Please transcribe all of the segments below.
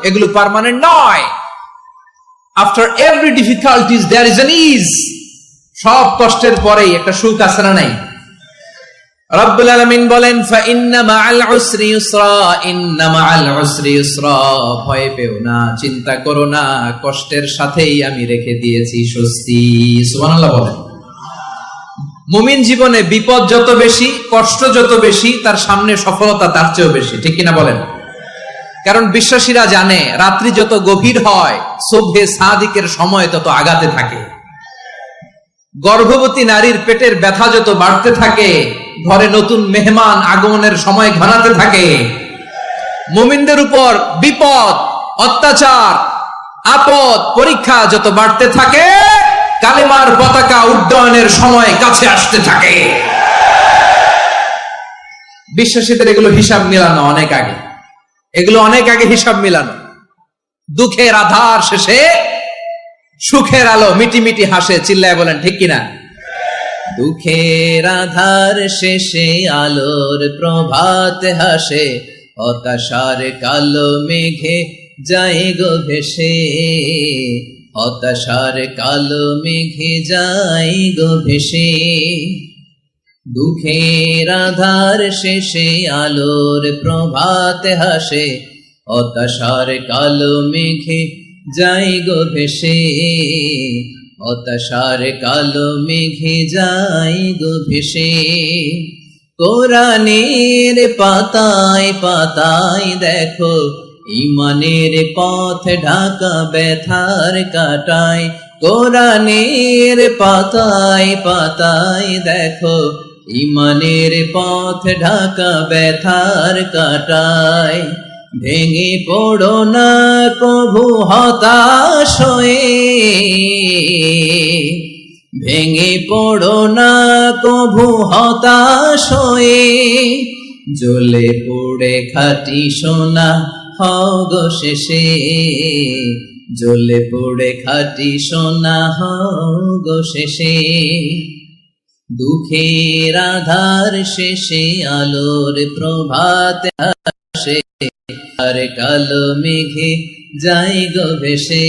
এগুলো পার্মানেন্ট নয়। After every difficulties there is an ease. সব কষ্টের পরেই একটা সুখ আছে না নাই? রব্বুল আলামিন বলেন ফাইন্না মাআল উসরি ইউসরা, ইন্না মাআল উসরি ইউসরা। ভয় পেও না, চিন্তা করো না, কষ্টের সাথেই আমি রেখে দিয়েছি স্বস্তি। সুবহানাল্লাহ বলেন। মুমিন জীবনে বিপদ যত বেশি, কষ্ট যত বেশি, তার সামনে সফলতা তার চেয়েও বেশি, ঠিক কিনা বলেন? কারণ বিশ্বাসীরা জানে রাত্রি যত গভীর হয়, সুবহে সাদিকের সময় তত আগাতে থাকে। গর্ভবতী নারীর পেটের ব্যথা যত বাড়তে থাকে, ঘরে নতুন মেহমান আগমনের সময় ঘনাতে থাকে। মুমিনদের উপর বিপদ, অত্যাচার, আপদ, পরীক্ষা যত বাড়তে থাকে, কালিমার পতাকা উড্ডয়নের সময় কাছে আসতে থাকে। বিশ্বাসীদের এগুলো হিসাব মিলানো অনেক আগে, এগুলো অনেক আগে হিসাব মিলানো। দুঃখের আধার শেষে সুখের আলো মিটি মিটি হাসে, চিল্লায় বলেন ঠিক কিনা? দুঃখের আধার শেষে আলোর প্রভাত হাসে, হতাশার কালো মেঘে যায় গো ভেসে, হতাশার কালো মেঘে যায় গো ভেসে। দুঃখের আধার শেষে আলোর প্রভাত হাসে, হতাশার কালো মেঘে যায় গো ভেসে, হতাশার কালো মেঘে যায় গো ভেসে। কোরআনের পাতায় পাতায় দেখো ঈমানের পথ ঢাকা ব্যথার কাটায়। কোরআনের পাতায় পাতায় দেখো ঈমানের পথ ঢাকা ব্যথার কাটায়। ভেঙে পড়ো না কভু হতাশ হয়ে, ভেঙে পড়ো না কভু হতাশ হয়ে, জ্বলে পুড়ে খাঁটি সোনা হও গো শেষে, জ্বলে পুড়ে খাঁটি সোনা হও গো শেষে। দুঃখের আধার শেষে আলোর প্রভাত আসে, আর কালো মেঘে যাই গো ভেসে,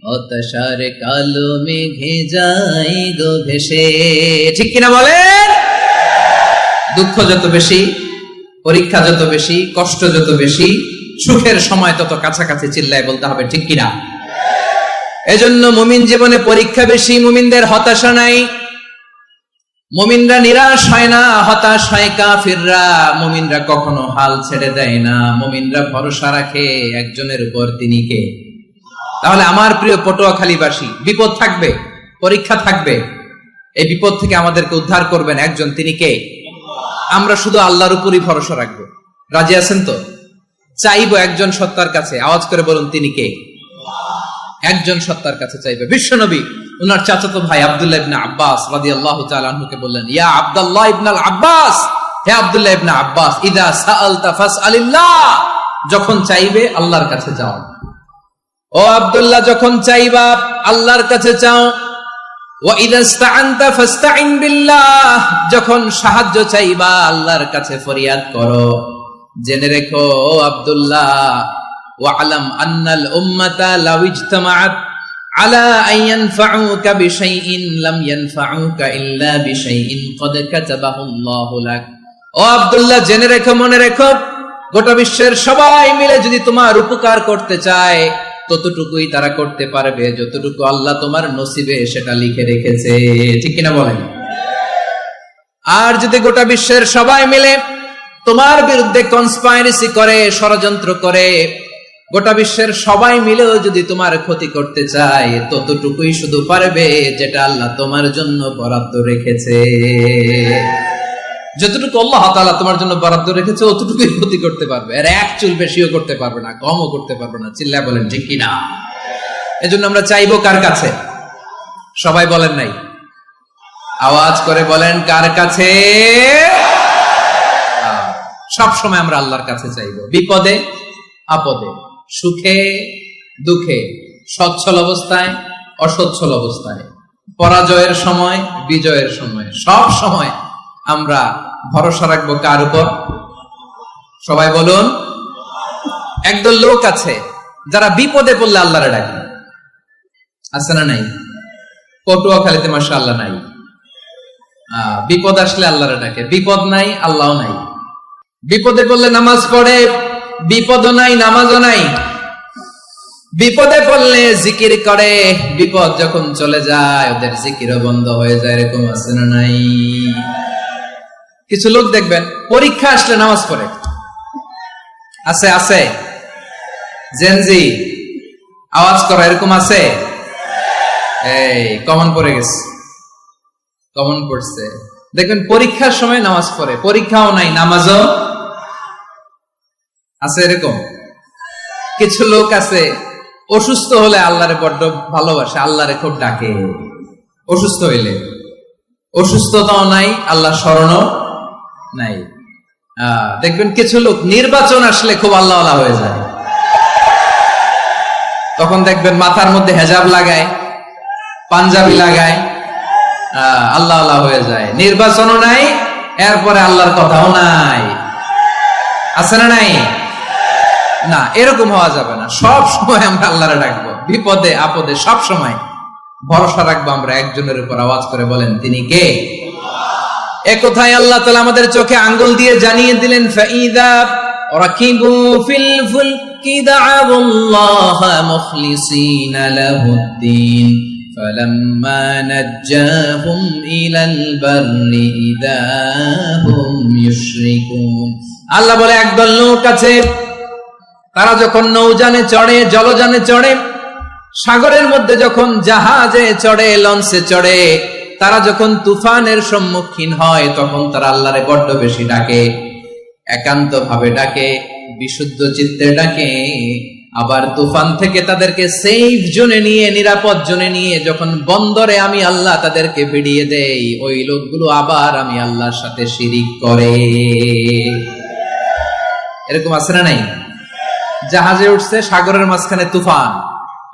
হতাশার কালো মেঘে যাই গো ভেসে। ঠিক কিনা বলেন? দুঃখ যত বেশি, পরীক্ষা যত বেশি, কষ্ট যত বেশি, সুখের সময় তত কাছাকাছি, চিল্লায় বলতে হবে ঠিক কিনা? এজন্য মুমিন জীবনে পরীক্ষা বেশি, মুমিনদের হতাশা নাই। মুমিনরা নিরাশ হয় না, হতাশ হয় কাফিররা। মুমিনরা কখনো হাল ছেড়ে দেয় না, মুমিনরা ভরসা রাখে একজনের উপর, তিনি কে? তাহলে আমার প্রিয় পটুয়াখালীবাসী, বিপদ থাকবে, পরীক্ষা থাকবে, এই বিপদ থেকে আমাদেরকে উদ্ধার করবেন একজন, তিনি কে? আমরা শুধু আল্লাহর উপরই ভরসা রাখবো। রাজি আছেন তো? চাইবো একজন সত্তার কাছে, আওয়াজ করে বলুন তিনি কে? একজন সত্তার কাছে চাইবে। বিশ্বনবী উনার চাচাতো ভাই আব্দুল্লাহ ইবনে আব্বাস রাদিয়াল্লাহু তাআলা আনহুকে বললেন, ইয়া আব্দুল্লাহ ইবনে আব্বাস, হে আব্দুল্লাহ ইবনে আব্বাস, ইদা সাআলতা ফাসআলিল্লাহ, যখন চাইবে আল্লাহর কাছে যাও। ও আব্দুল্লাহ, যখন চাইবা আল্লাহর কাছে চাও। ওয়া ইদা ইসতাআনতা ফাসতাইন বিল্লাহ, যখন সাহায্য চাইবা আল্লাহর কাছে ফরিয়াদ করো। জেনে রেখো ও আব্দুল্লাহ, ওয়া'লাম আন্নাল উম্মাতা লাউ ইজতামাআত আলা আন ইয়ানফাউকা বিশাইইন লাম ইয়ানফাউকা ইল্লা বিশাইইন ক্বাদ কাতাবাহু আল্লাহু লাক। ও আব্দুল্লাহ, জেনে রেখো, মনে রেখো, গোটা বিশ্বের সবাই মিলে যদি তোমার উপকার করতে চায়, ততটুকুই তারা করতে পারবে যতটুকু আল্লাহ তোমার নসিবে সেটা লিখে রেখেছে। ঠিক কিনা বলেন? আর যদি গোটা বিশ্বের সবাই মিলে তোমার বিরুদ্ধে কনস্পাইরেসি করে, ষড়যন্ত্র করে, গোটা বিশ্বের সবাই মিলেও যদি তোমার ক্ষতি করতে চায়, ততটুকুই শুধু পারবে যেটা আল্লাহ তোমার জন্য বরাদ্দ রেখেছে। যতটুকু আল্লাহ তাআলা তোমার জন্য বরাদ্দ রেখেছে অতটুকুই ক্ষতি করতে পারবে, আর এক চুল বেশিও করতে পারবে না, কমও করতে পারবে না। চিল্লায় বলেন ঠিক কিনা? এজন্য আমরা চাইবো কার কাছে? সবাই বলেন নাই, আওয়াজ করে বলেন কার কাছে? সব সময় আমরা আল্লাহর কাছে চাইবো, বিপদে আপদে, সুখে দুঃখে, সচ্ছল অবস্থায় অসচ্ছল অবস্থায়, পরাজয়ের সময় বিজয়ের সময়, সব সময় আমরা ভরসা রাখবো কার উপর? সবাই বলুন একদল লোক আছে যারা বিপদে পড়লে আল্লাহরে ডাকে, আছে না নাই? পটুয়াখালীতে মাশাআল্লাহ নাই। বিপদ আসলে আল্লাহরে ডাকে, বিপদ নাই আল্লাহও নাই। বিপদে পড়লে নামাজ পড়ে, বিপদও নাই নামাজও নাই। বিপদে পড়লে জিকির করে, বিপদ যখন চলে যায় ওদের জিকিরও বন্ধ হয়ে যায়। এরকম আছে না নাই? কিছু লোক দেখবেন পরীক্ষা আসলে নামাজ পড়ে, আছে আছে। জেনজি আওয়াজ করা, এরকম আছে? এই কমন পড়ে গেছে, কমন পড়ছে। দেখবেন পরীক্ষার সময় নামাজ পড়ে, পরীক্ষাও নাই নামাজও আছে। এরকম কিছু লোক আছে অসুস্থ হলে আল্লাহরে বড্ড ভালোবাসে, আল্লাহরে খুব ডাকে। অসুস্থ হইলে, অসুস্থতাও নাই, আল্লাহ স্মরণও নাই। দেখবেন কিছু লোক নির্বাচন আসলে খুব আল্লাহওয়ালা হয়ে যায়। তখন দেখবেন মাথার মধ্যে হেজাব লাগায়, পাঞ্জাবি লাগায়, আল্লাহওয়ালা হয়ে যায়। নির্বাচনও নাই, এরপরে আল্লাহর কথাও নাই। আছে না নাই? না, এরকম হওয়া যাবে না। সব সময় আমরা আল্লাহরে ডাকবো, বিপদে আপদে সব সময় ভরসা রাখবো আমরা একজনের উপর। আওয়াজ করে বলেন, তিনি কে? এ কথায় আল্লাহ তাআলা আমাদের চোখে আঙ্গুল দিয়ে জানিয়ে দিলেন, ফাইদা রাকিবু ফিল ফুলকি দা'আবুল্লাহা মুখলিসিনা লাহুদ্দিন ফালাম্মা নাজ্জাহুম ইলাল বাররি ইযা হুম ইউশরিকুন। আল্লাহ বলে একদল লোক আছে, তারা যখন নৌযানে চড়ে, জলযানে চড়ে, সাগরের মধ্যে যখন জাহাজে চড়ে, লঞ্চে চড়ে, তারা যখন তুফানের সম্মুখীন হয় তখন তারা আল্লাহরে বড্ড বেশি ডাকে, একান্ত ভাবে ডাকে, বিশুদ্ধ চিত্তে ডাকে। আবার তুফান থেকে তাদেরকে সেফ জোনে নিয়ে, নিরাপদ জোনে নিয়ে যখন বন্দরে আমি আল্লাহ তাদেরকে ভিড়িয়ে দেই, ওই লোকগুলো আবার আমি আল্লাহর সাথে শিরিক করে। এরকম আছে না নাই? জাহাজে উঠছে, সাগরের মাঝখানে তুফান,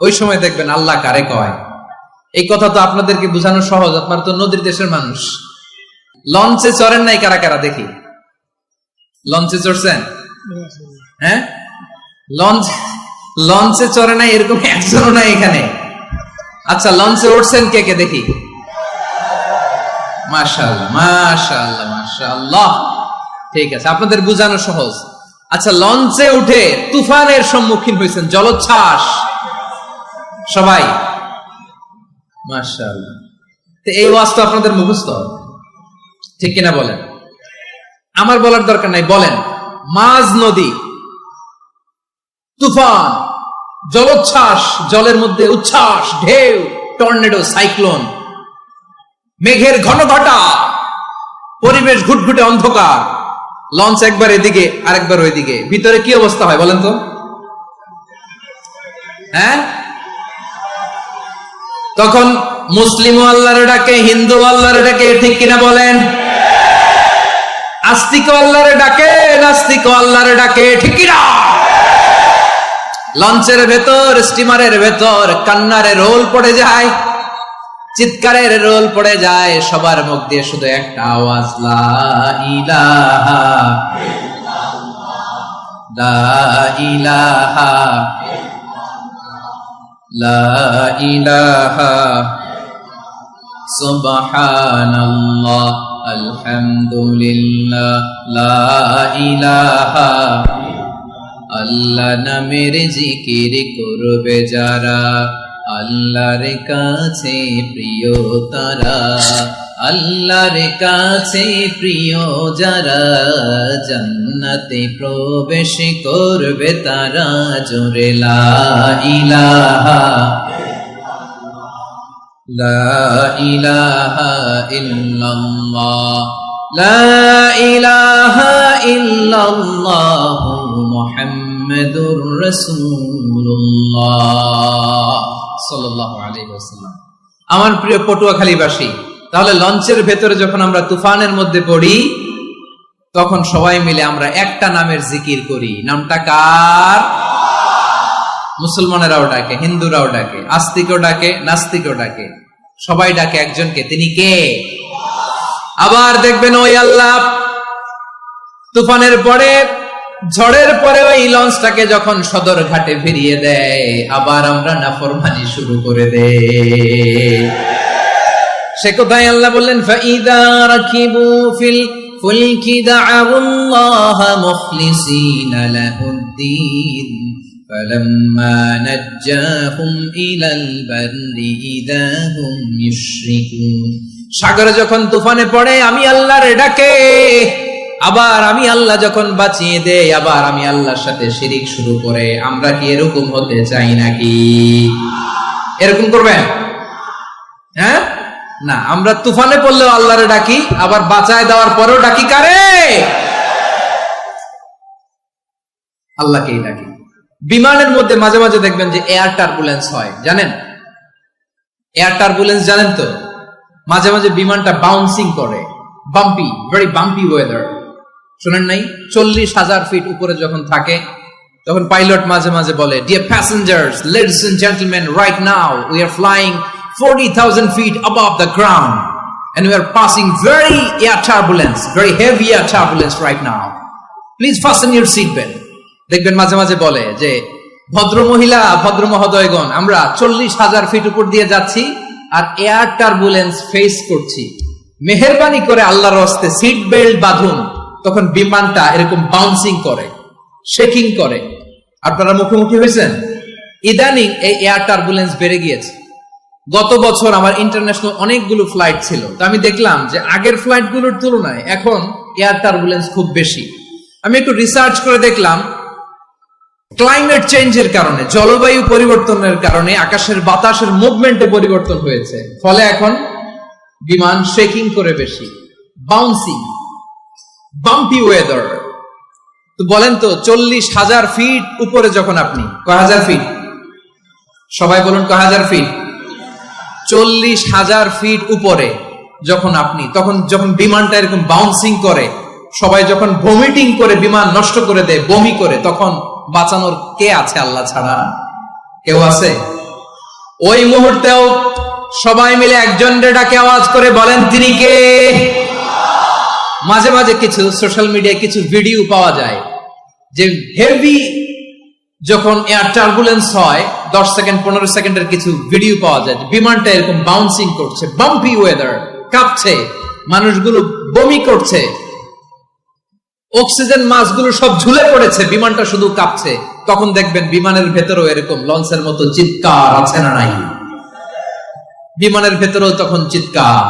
ওই সময় দেখবেন আল্লাহ কারে কয়। এই কথা তো আপনাদেরকে বোঝানো সহজ, আপনার তো নদীর দেশের মানুষ। লঞ্চে চড়েন নাই কারা কারা? দেখি, লঞ্চে চড়ছেন? হ্যাঁ, লঞ্চে চড়ে নাই এরকম একজনও নাই এখানে। আচ্ছা, লঞ্চে উঠছেন কে কে? দেখি। মাশাআল্লাহ মাশাআল্লাহ মাশাআল্লাহ, ঠিক আছে, আপনাদের বোঝানো সহজ। আচ্ছা, লঞ্চে উঠে তুফানের সম্মুখীন হয়েছেন, জলোচ্ছ্বাস সবাই, মাশাআল্লাহ। তো এই ওয়াজ তো আপনাদের মুখস্থ, ঠিক কিনা বলেন? আমার বলার দরকার নাই, বলেন। মাঝ নদী, তুফান, জলোচ্ছ্বাস, জলের মধ্যে উচ্ছ্বাস, ঢেউ, টর্নেডো, সাইক্লোন, মেঘের ঘনঘটা, পরিবেশ ঘুটঘুটে অন্ধকার, লঞ্চ একবার এদিকে আরেকবার ওইদিকে, ভিতরে কি অবস্থা হয় বলেন তো? হ্যাঁ, তখন মুসলিমও আল্লাহর ডাকে, হিন্দু আল্লাহর ডাকে, ঠিক কিনা বলেন? আস্তিক আল্লাহর ডাকে, নাস্তিক আল্লাহর ডাকে, ঠিক কিনা? লঞ্চের ভেতর, স্টিমারের ভেতর কান্নারে রোল পড়ে যায়, চিৎকারের রোল পড়ে যায়, সবার মুখ দিয়ে শুধু একটা আওয়াজ, লা ইলাহা লা ইলাহা লা ইলাহা সুবহানাল্লাহ আলহামদুলিল্লাহ লা ইলাহা। আল্লাহ নামের জিকির করবে যারা, আল্লাহর কাছে প্রিয় তারা, আল্লাহর কাছে প্রিয় যারা, জান্নাতে প্রবেশ করবে তারা, জোরে লা ইলাহা লা ইলাহা ইল্লাল্লাহ লা ইলাহা ইল্লাল্লাহ মুহাম্মাদুর রাসূলুল্লাহ সাল্লাল্লাহু আলাইহি ওয়াসাল্লাম। আমার প্রিয় পটুয়াখালীবাসী, তাহলে লঞ্চের ভেতরে যখন আমরা তুফানের মধ্যে পড়ি, তখন সবাই মিলে আমরা একটা নামের জিকির করি। নামটা কার? মুসলমানেরাও ডাকে, হিন্দুরাও ডাকে, আস্তিকও ডাকে, নাস্তিকও ডাকে, সবাই ডাকে একজনকে, তিনি কে? আবার দেখবেন ওই আল্লাহ তুফানের পরে ঝড়ের পরে ওই লঞ্চটাকে যখন সদর ঘাটে ফিরিয়ে দেয়, আবার আমরা নাফরমানি শুরু করে দেই। সে কোথায় আল্লাহ বললেন, ফাইদা রাকিবু ফিল ফুলকি দা'আউল্লাহ মুখলিসিনা লাহুদ্দিন ফালাম্মা নাজ্জাহুম ইলাল বাররি ইযা হুম ইউশরিকুন। সাগরে যখন তুফানে পড়ে আমি আল্লাহর ডাকে, আবার আমি আল্লাহ যখন বাঁচিয়ে দেই, আবার আমি আল্লাহর সাথে শিরিক শুরু করে। আমরা কি এরকম হতে চাই নাকি? এরকম করবেন? হ্যাঁ না, আমরা তুফানে পড়লেও আল্লাহরে ডাকি, আবার বাঁচায় দেওয়ার পরেও ডাকি কারে? আল্লাহকেই ডাকি। বিমানের মধ্যে মাঝে মাঝে দেখবেন যে এয়ার টার্বুলেন্স হয়, জানেন? এয়ার টার্বুলেন্স জানেন তো? মাঝে মাঝে বিমানটা বাউন্সিং করে, বাম্পি, ভেরি বাম্পি ওয়েদার। শোনেন নাই? 40,000 ফিট উপরে যখন থাকে তখন পাইলট মাঝে মাঝে বলে, dear passengers, ladies and gentleman, right now we are flying 40,000 feet above the ground and we are passing very air turbulence, very heavy air turbulence right now. Please fasten your seat belt. দেখবেন মাঝে মাঝে বলে যে, ভদ্র মহিলা, ভদ্র মহোদয়গণ, আমরা 40,000 ফিট উপর দিয়ে যাচ্ছি আর এয়ার টার্বুলেন্স ফেস করছি, মেহেরবানি করে আল্লাহর হস্তে সিট বেল্ট বাঁধুন। তখন বিমানটা এরকম বাউন্সিং করে, শেকিং করে। আপনারা মুখোমুখি হয়েছেন? ইদানিং এই এয়ার টার্বুলেন্স বেড়ে গিয়েছে। গত বছর আমার ইন্টারন্যাশনাল অনেকগুলো ফ্লাইট ছিল, তো আমি দেখলাম যে আগের ফ্লাইটগুলোর তুলনায় এখন এয়ার টার্বুলেন্স খুব বেশি। আমি একটু রিসার্চ করে দেখলাম, ক্লাইমেট চেঞ্জের কারণে, জলবায়ু পরিবর্তনের কারণে আকাশের বাতাসের মুভমেন্টে পরিবর্তন হয়েছে, ফলে এখন বিমান শেকিং করে বেশি, বাউন্সিং, বাম্পি ওয়েদার। তো বলেন তো, 40,000 ফিট উপরে যখন আপনি, কয় হাজার ফিট? সবাই বলুন, কয় হাজার ফিট? 40,000 ফিট উপরে যখন আপনি, তখন যখন বিমানটা এরকম বাউন্সিং করে, সবাই যখন ভমিটিং করে বিমান নষ্ট করে দেয়, বমি করে, তখন বাঁচানোর কে আছে আল্লাহ ছাড়া? কেউ আছে? ওই মুহূর্তেও সবাই মিলে একজনের ডাকে আওয়াজ করে বলেন, তিনি কে? মাঝে মাঝে কিছু সোশ্যাল মিডিয়ায় কিছু ভিডিও পাওয়া যায় যে হেভি যখন এয়ার টার্বুলেন্স হয়, 10 সেকেন্ড 15 সেকেন্ডের কিছু ভিডিও পাওয়া যায়, বিমানটা এরকম বাউন্সিং করছে, বাম্পি ওয়েদার, কাঁপছে, মানুষগুলো বমি করছে, অক্সিজেন মাস্কগুলো সব ঝুলে পড়েছে, বিমানটা শুধু কাঁপছে। তখন দেখবেন বিমানের ভেতরেও এরকম লঞ্চের মতো চিৎকার আছে না নাই? বিমানের ভেতরেও তখন চিৎকার।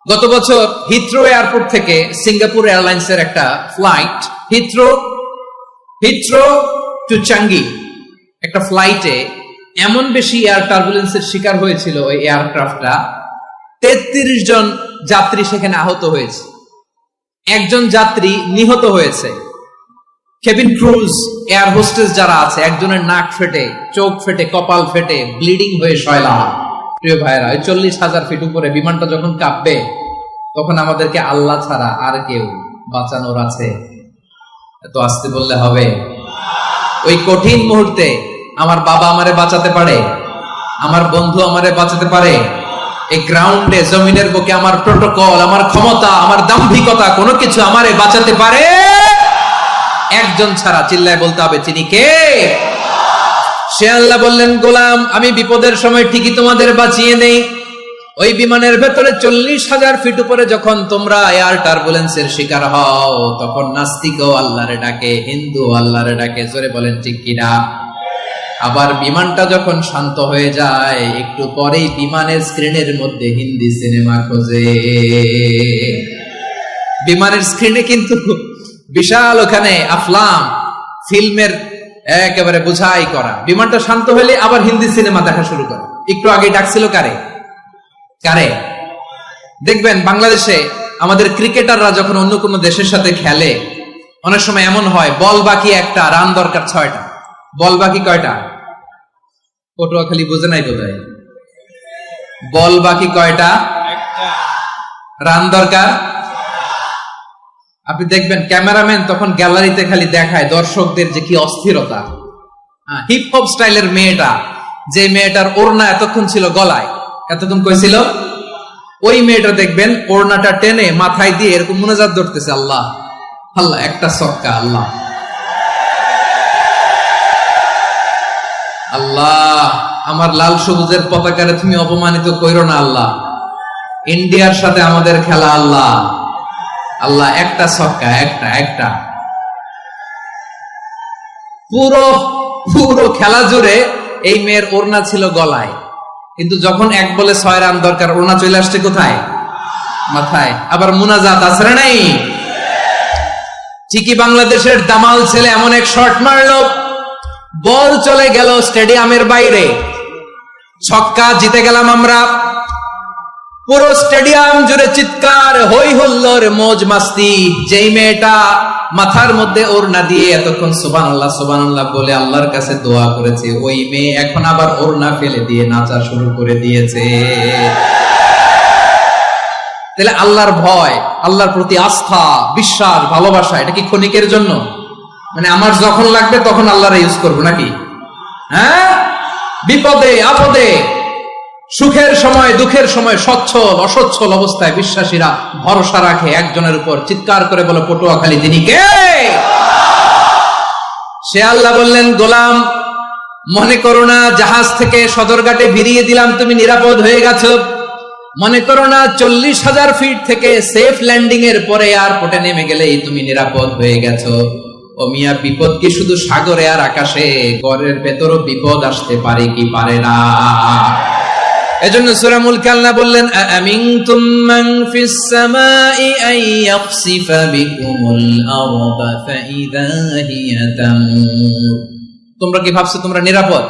গত বছর হিথ্রো এয়ারপোর্ট থেকে সিঙ্গাপুর এয়ারলাইন্সের একটা ফ্লাইট, হিথ্রো টু চাঙ্গি, একটা ফ্লাইটে এমন বেশি এয়ার টার্বুলেন্সের শিকার হয়েছিল ওই এয়ারক্রাফটটা, 33 জন যাত্রী সেখানে আহত হয়েছে, একজন যাত্রী নিহত হয়েছে। কেবিন ক্রুজ, এয়ার হোস্টেস যারা আছে, একজনের নাক ফেটে, চোখ ফেটে, কপাল ফেটে, ব্লিডিং হয়ে শয়লা। প্রিয় ভাইরা, ওই 40,000 ফিট উপরে বিমানটা যখন কাঁপবে, তখন আমাদেরকে আল্লাহ ছাড়া আর কেউ বাঁচানোর আছে? এত আসতে বললে হবে? ওই কঠিন মুহূর্তে আমার বাবা আমারে বাঁচাতে পারে, আমার বন্ধু আমারে বাঁচাতে পারে। এই গ্রাউন্ডে, জমিনের বুকে আমার প্রোটোকল, আমার ক্ষমতা, আমার দাম্ভিকতা, কোনো কিছু আমারে বাঁচাতে পারে? একজন ছাড়া। চিল্লায় বলতে হবে, তিনি কে? সে আল্লাহ বললেন, গোলাম, আমি বিপদের সময় ঠিকই তোমাদের বাঁচিয়ে নেই। ওই বিমানের ভেতরে 40,000 ফিট উপরে যখন তোমরা এয়ার টার্বুলেন্সের শিকার হও, তখন নাস্তিকও আল্লাহরে ডাকে, হিন্দু আল্লাহরে ডাকে। জোরে বলেন ঠিক কিনা? আবার বিমানটা যখন শান্ত হয়ে যায়, একটু পরেই বিমানের স্ক্রিনের মধ্যে হিন্দি সিনেমা খোঁজে। বিমানের স্ক্রিনে কিন্তু বিশাল ওখানে আফলাম, ফিল্মের একেবারে বোঝাই করা। বিমানটা শান্ত হলে আবার হিন্দি সিনেমা দেখা শুরু করে। একটু আগে ডাকছিল কারে? দেখবেন বাংলাদেশে আমাদের ক্রিকেটাররা যখন অন্য কোনো দেশের সাথে খেলে, অনেক সময় এমন হয়, বল বাকি একটা, রান দরকার 6টা। বল বাকি কয়টা? পটুয়াখালী বুঝে নাই বোধহয়। বল বাকি কয়টা? রান দরকার। আপনি দেখবেন ক্যামেরাম্যান তখন গ্যালারিতে খালি দেখায় দর্শকদের যে কি অস্থিরতা। হিপ হপ স্টাইলের মেয়েটা, যে মেয়েটার ওড়না এতক্ষণ ছিল গলায়, এতক্ষণ কইছিল, ওই মেয়েটা দেখবেন ওড়নাটা টেনে মাথায় দিয়ে এরকম মুনাজাত ধরতেছে, আল্লাহ আল্লাহ, একটা সক্কা, আল্লাহ আল্লাহ আমার লাল সবুজের পতাকারে তুমি অপমানিত কইরো না আল্লাহ। ইন্ডিয়ার সাথে আমাদের খেলা আল্লাহ, আল্লাহ একটা ছক্কা, একটা পুরো পুরো খেলা জুড়ে এই মেয়ের ওড়না ছিল গলায়, কিন্তু যখন 1 বলে 6 রান দরকার ওড়না চলে আসছে কোথায়? মাথায়। আবার মুনাজাত আছে না নাই? ঠিকই বাংলাদেশের দামাল ছেলে এমন এক শট মারলো, বল চলে গেল স্টেডিয়ামের বাইরে, ছক্কা, জিতে গেলাম আমরা। পুরো স্টেডিয়াম জুড়ে চিৎকার, হই হুল্লোড়, মौज মাস্তি। যেই মেয়েটা মাথার মধ্যে ওড়না দিয়ে এতক্ষণ সুবহানাল্লাহ সুবহানাল্লাহ বলে আল্লাহর কাছে দোয়া করেছে, ওই মেয়ে এখন আবার ওড়না ফেলে দিয়ে নাচা শুরু করে দিয়েছে। তাহলে আল্লাহর ভয়, আল্লাহর প্রতি আস্থা, বিশ্বাস, ভালোবাসা, এটা কি ক্ষণিকের জন্য? মানে আমার যখন লাগবে তখন আল্লাহর ইউজ করবো নাকি? হ্যাঁ, বিপদে আপদে, সুখের সময় দুঃখের সময় সচ্ছল অসচ্ছল অবস্থায় বিশ্বাসীরা ভরসা রাখে একজনের উপর, চিৎকার করে বলে পটুয়াখালী তিনি কে? সে আল্লাহ বললেন, গোলাম মনে করো না জাহাজ থেকে সদরঘাটে ভিড়িয়ে দিলাম তুমি নিরাপদ হয়ে গেছো, মনে করো না 40,000 ফিট থেকে সেফ ল্যান্ডিং এর পরে এয়ারপোর্টে নেমে গেলেই তুমি নিরাপদ হয়ে গেছো। ও মিয়া, বিপদ কি শুধু সাগরে আর আকাশে? ঘরের ভেতরও বিপদ আসতে পারে কি পারে না? এজন্য সূরা মুলক আল্লাহ বললেন, আমিনতুম মান ফিস সামাই আন ইয়াখসিফা বিকুমুল আরদা ফাইদা হিয়া তামুর। তোমরা কি ভাবছো তোমরা নিরাপদ?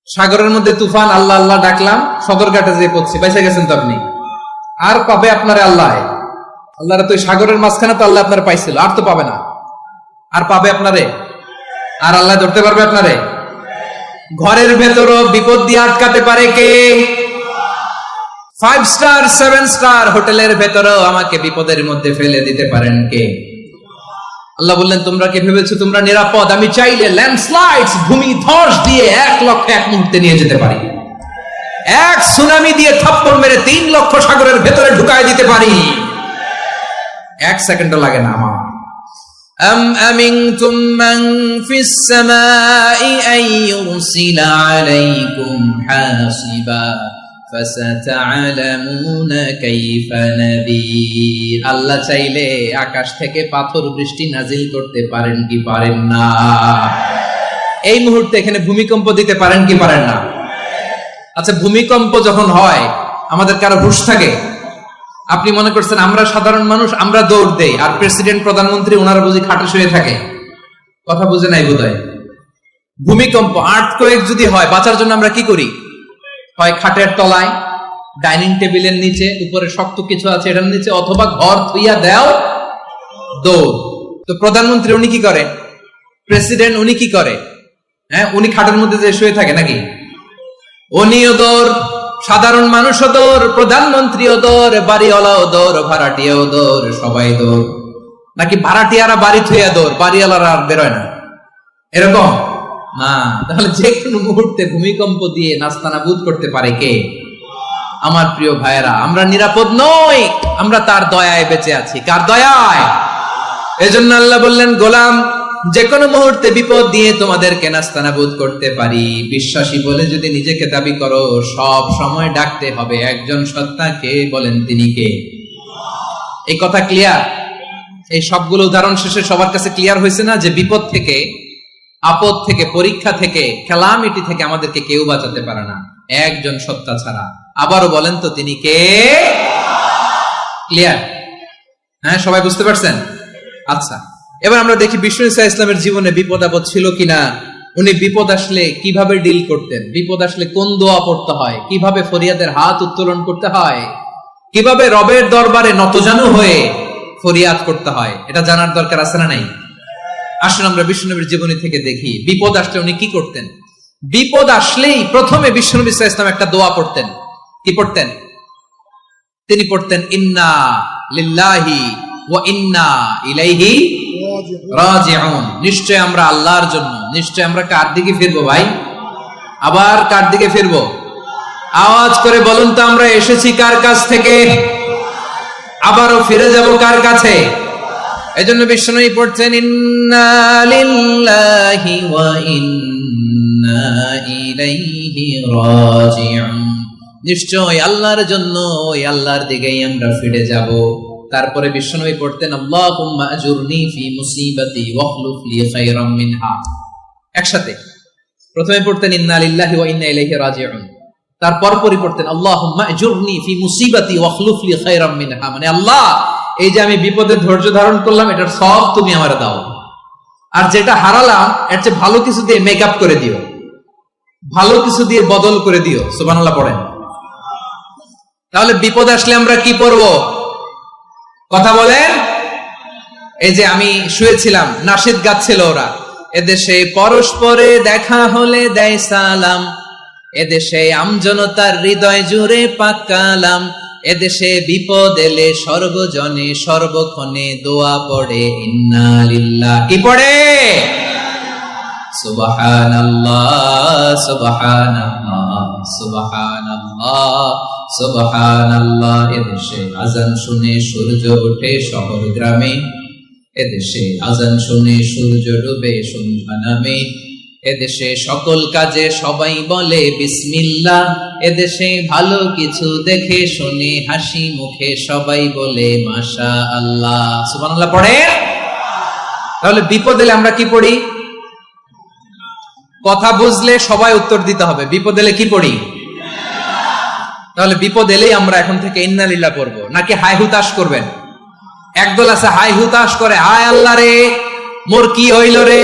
সাগরের মধ্যে তুফান, আল্লাহ আল্লাহ ডাকলাম, সদরঘাটে যেয়ে পড়ছে, বেঁচে গেছেন তো আপনি। আর পাবে আপনারে আল্লাহ? আল্লাহরে তো সাগরের মাঝখানে তো আল্লাহ আপনারে পাইছিল, আর তো পাবে না। আর পাবে আপনারে? আর আল্লাহ ধরতে পারবে আপনারে? ঘরের ভেতরও বিপদ দিয়ে আটকাতে পারে কে? 5 স্টার 7 স্টার হোটেলের ভেতরও আমাকে বিপদের মধ্যে ফেলে দিতে পারেন কে? আল্লাহ বললেন, তোমরা কি ভেবেছো তোমরা নিরাপদ? আমি চাইলে ল্যান্ডস্লাইডস, ভূমি ধস দিয়ে 1 লক্ষ 1 মুহূর্তে নিয়ে যেতে পারি। এক সুনামি দিয়ে থাপ্পড় মেরে 3 লক্ষ সাগরের ভেতরে ঢুকায় দিতে পারি। 1 সেকেন্ডও লাগে না আমার। أم أمنتم من في السماء أن يرسل عليكم حاصبا فستعلمون كيف نذير। আল্লাহ চাইলে আকাশ থেকে পাথর বৃষ্টি নাজিল করতে পারেন কি পারেন না? এই মুহূর্তে এখানে ভূমিকম্প দিতে পারেন কি পারেন না? আচ্ছা, ভূমিকম্প যখন হয় আমাদের কারো হুঁশ থাকে? আপনি মনে করছেন আমরা সাধারণ মানুষ, আমরা দৌড় দেই, আর প্রেসিডেন্ট প্রধানমন্ত্রী ওনারা বুঝি খাটে শুয়ে থাকে? কথা বুঝে নাই বোধহয়। ভূমিকম্প, আর্থকোয়েক যদি হয়, বাঁচার জন্য আমরা কি করি? হয় খাটের তলায়, ডাইনিং টেবিলের নিচে, উপরে শক্ত কিছু আছে এটার নিচে, অথবা ঘর থুইয়া দেও, দৌড়। তো প্রধানমন্ত্রী উনি কি করে? প্রেসিডেন্ট উনি কি করে? হ্যাঁ, উনি খাটের মধ্যে যে শুয়ে থাকে নাকি? উনিও দৌড়, সাধারণ মানুষও দৌড়, প্রধানমন্ত্রীও দৌড়, বাড়িওয়ালাও দৌড়, ভাড়াটিয়াও দৌড়, সবাই দৌড়। নাকি ভাড়াটিয়ারা বাড়ি থুইয়া দৌড়, বাড়িওয়ালারা আর বেরোয় না? এরকম না। তাহলে যে কোনো মুহূর্তে ভূমিকম্প দিয়ে নাস্তানাবুদ করতে পারে কে? আমার প্রিয় ভাইয়েরা, আমরা নিরাপদ নই, আমরা তার দয়ায় বেঁচে আছি। কার দয়ায়? এজন্য আল্লাহ বললেন, গোলাম যে কোনো মুহূর্তে বিপদ দিয়ে তোমাদেরকে নাস্তানাবুদ করতে পারি। বিশ্বাসী বলে যদি নিজেকে দাবি করো, সব সময় ডাকতে হবে একজন সত্তাকে। বলেন তিনি কে? এই কথা ক্লিয়ার? এই সবগুলো উদাহরণ শেষে সবার কাছে ক্লিয়ার হয়েছে না যে বিপদ থেকে, আপদ থেকে, পরীক্ষা থেকে, ক্যালামিটি থেকে আমাদেরকে কেউ বাঁচাতে পারে না একজন সত্তা ছাড়া। আবারও বলেন তো তিনি কে? ক্লিয়ার? হ্যাঁ, সবাই বুঝতে পারছেন? আচ্ছা, এবার আমরা দেখি বিষ্ণু ঈসা ইসলামের জীবনে বিপদ আপদ ছিল কিনা। উনি বিপদ আসলে কিভাবে ডিল করতেন, বিপদ আসলে কোন দোয়া পড়তে হয়, কিভাবে ফরিয়াদের হাত উত্তোলন করতে হয়, কিভাবে রবের দরবারে নতজানু হয়ে ফরিয়াদ করতে হয়, এটা জানার দরকার আছে না নাই? আসুন আমরা বিষ্ণুনবীর জীবনী থেকে দেখি বিপদ আসলে উনি কি করতেন। বিপদ আসলেই প্রথমে বিষ্ণু ঈসা ইসলাম একটা দোয়া পড়তেন। কি পড়তেন? তিনি পড়তেন, ইন্না লিল্লাহি ওয়া ইন্না ইলাইহি রাজিউন। নিশ্চয় আমরা আল্লাহর জন্য, নিশ্চয় আমরা কার দিকে ফিরবো ভাই? আবার কার দিকে ফিরবো? আওয়াজ করে বলুন তো, আমরা এসেছি কার কাছ থেকে? আবারও ফিরে যাব কার কাছে? এজন্য বিষ্ণুই পড়ছেন ইন্না লিল্লাহি ওয়া ইন্না ইলাইহি রাজিউন। নিশ্চয় আল্লাহর জন্য, ওই আল্লাহর দিকেই আমরা ফিরে যাব। তারপরে বিষ্ণুই পড়তেন আল্লাহুম্মা আজুরনি ফি মুসিবাতি ওয়াখলুফ লি খায়রাম মিনহা। একসাথে প্রথমে পড়তেন ইন্না লিল্লাহি ওয়া ইন্না ইলাইহি রাজিউন, তারপর পড়তেন আল্লাহুম্মা আজুরনি ফি মুসিবাতি ওয়াখলুফ লি খায়রাম মিনহা, মানে আল্লাহ এই যে আমি বিপদে ধৈর্য ধারণ করলাম এটার সব তুমি আমারে দাও, আর যেটা হারালাম এর চেয়ে ভালো কিছু দিয়ে মেকআপ করে দিও, ভালো কিছু দিয়ে বদল করে দিও। সুবহানাল্লাহ পড়েন। তাহলে বিপদ আসলে আমরা কি পড়বো? কথা বলেন। এই যে আমি শুয়েছিলাম, নাশিদ গাচ্ছিল ওরা, এদেশে পরস্পরে দেখা হলে দেয় সালাম, এদেশে আমজনতার হৃদয় জুড়ে পাক কালাম, এদেশে বিপদ এলে সর্বজনে সর্বক্ষণে দোয়া পড়ে ইন্না লিল্লাহ। কি পড়ে? সুবহানাল্লাহ সুবহানাল্লাহ সুবহানাল্লাহ সুবহানাল্লাহ। এদেশে আজান শুনে সূর্য ওঠে শহর গ্রামে, এদেশে আজান শুনে সূর্য ডুবে সন্ধ্যা নামে, এদেশে সকল কাজে সবাই বলে বিসমিল্লাহ, এদেশে ভালো কিছু দেখে শুনে হাসি মুখে সবাই বলে মাশাআল্লাহ। সুবহানাল্লাহ পড়ে। তাহলে বিপদ এলে আমরা কি পড়ি? কথা বুঝলে সবাই উত্তর দিতে হবে, বিপদ এলে কি পড়ি? তাহলে বিপদ এলেই আমরা এখন থেকে ইন্না লিল্লাহ পড়বো, নাকি হাই হুতাশ করবেন? একদল আছে হাই হুতাশ করে, হায় আল্লাহ রে মোর কি হইল রে,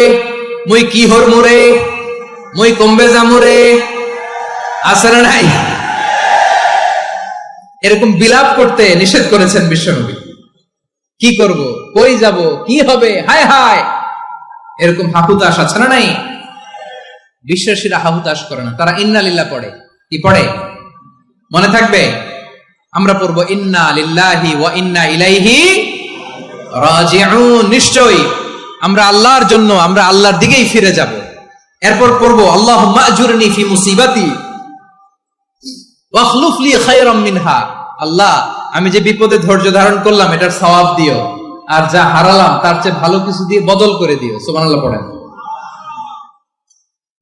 মুই কি হর মুরে, মুই কমবে জামুরে, আছে না নাই? এরকম বিলাপ করতে নিষেধ করেছেন বিশ্বনবী। কি করব, কই যাব, কি হবে, হায় হায়, এরকম হাহুতাশ আছে না নাই? বিশ্বাসীরা হাহুতাশ করে না, তারা ইন্না লিল্লাহ পড়ে। কি পড়ে মনে থাকবে? আমরা পড়বো ইন্না লিল্লাহি ওয়া ইন্না ইলাইহি রাজিউন। নিশ্চয়ই আমরা আল্লাহর জন্য, আমরা আল্লাহর দিকেই ফিরে যাব। এরপর পড়বো আল্লাহুম্মা আজুরনি ফি মুসিবাতি ওয়াখলুফ লি খায়রাম মিনহা। আল্লাহ আমি যে বিপদে ধৈর্য ধারণ করলাম এটার সওয়াব দিও, আর যা হারালাম তার চেয়ে ভালো কিছু দিয়ে বদল করে দিও। সুবহানাল্লাহ পড়েন।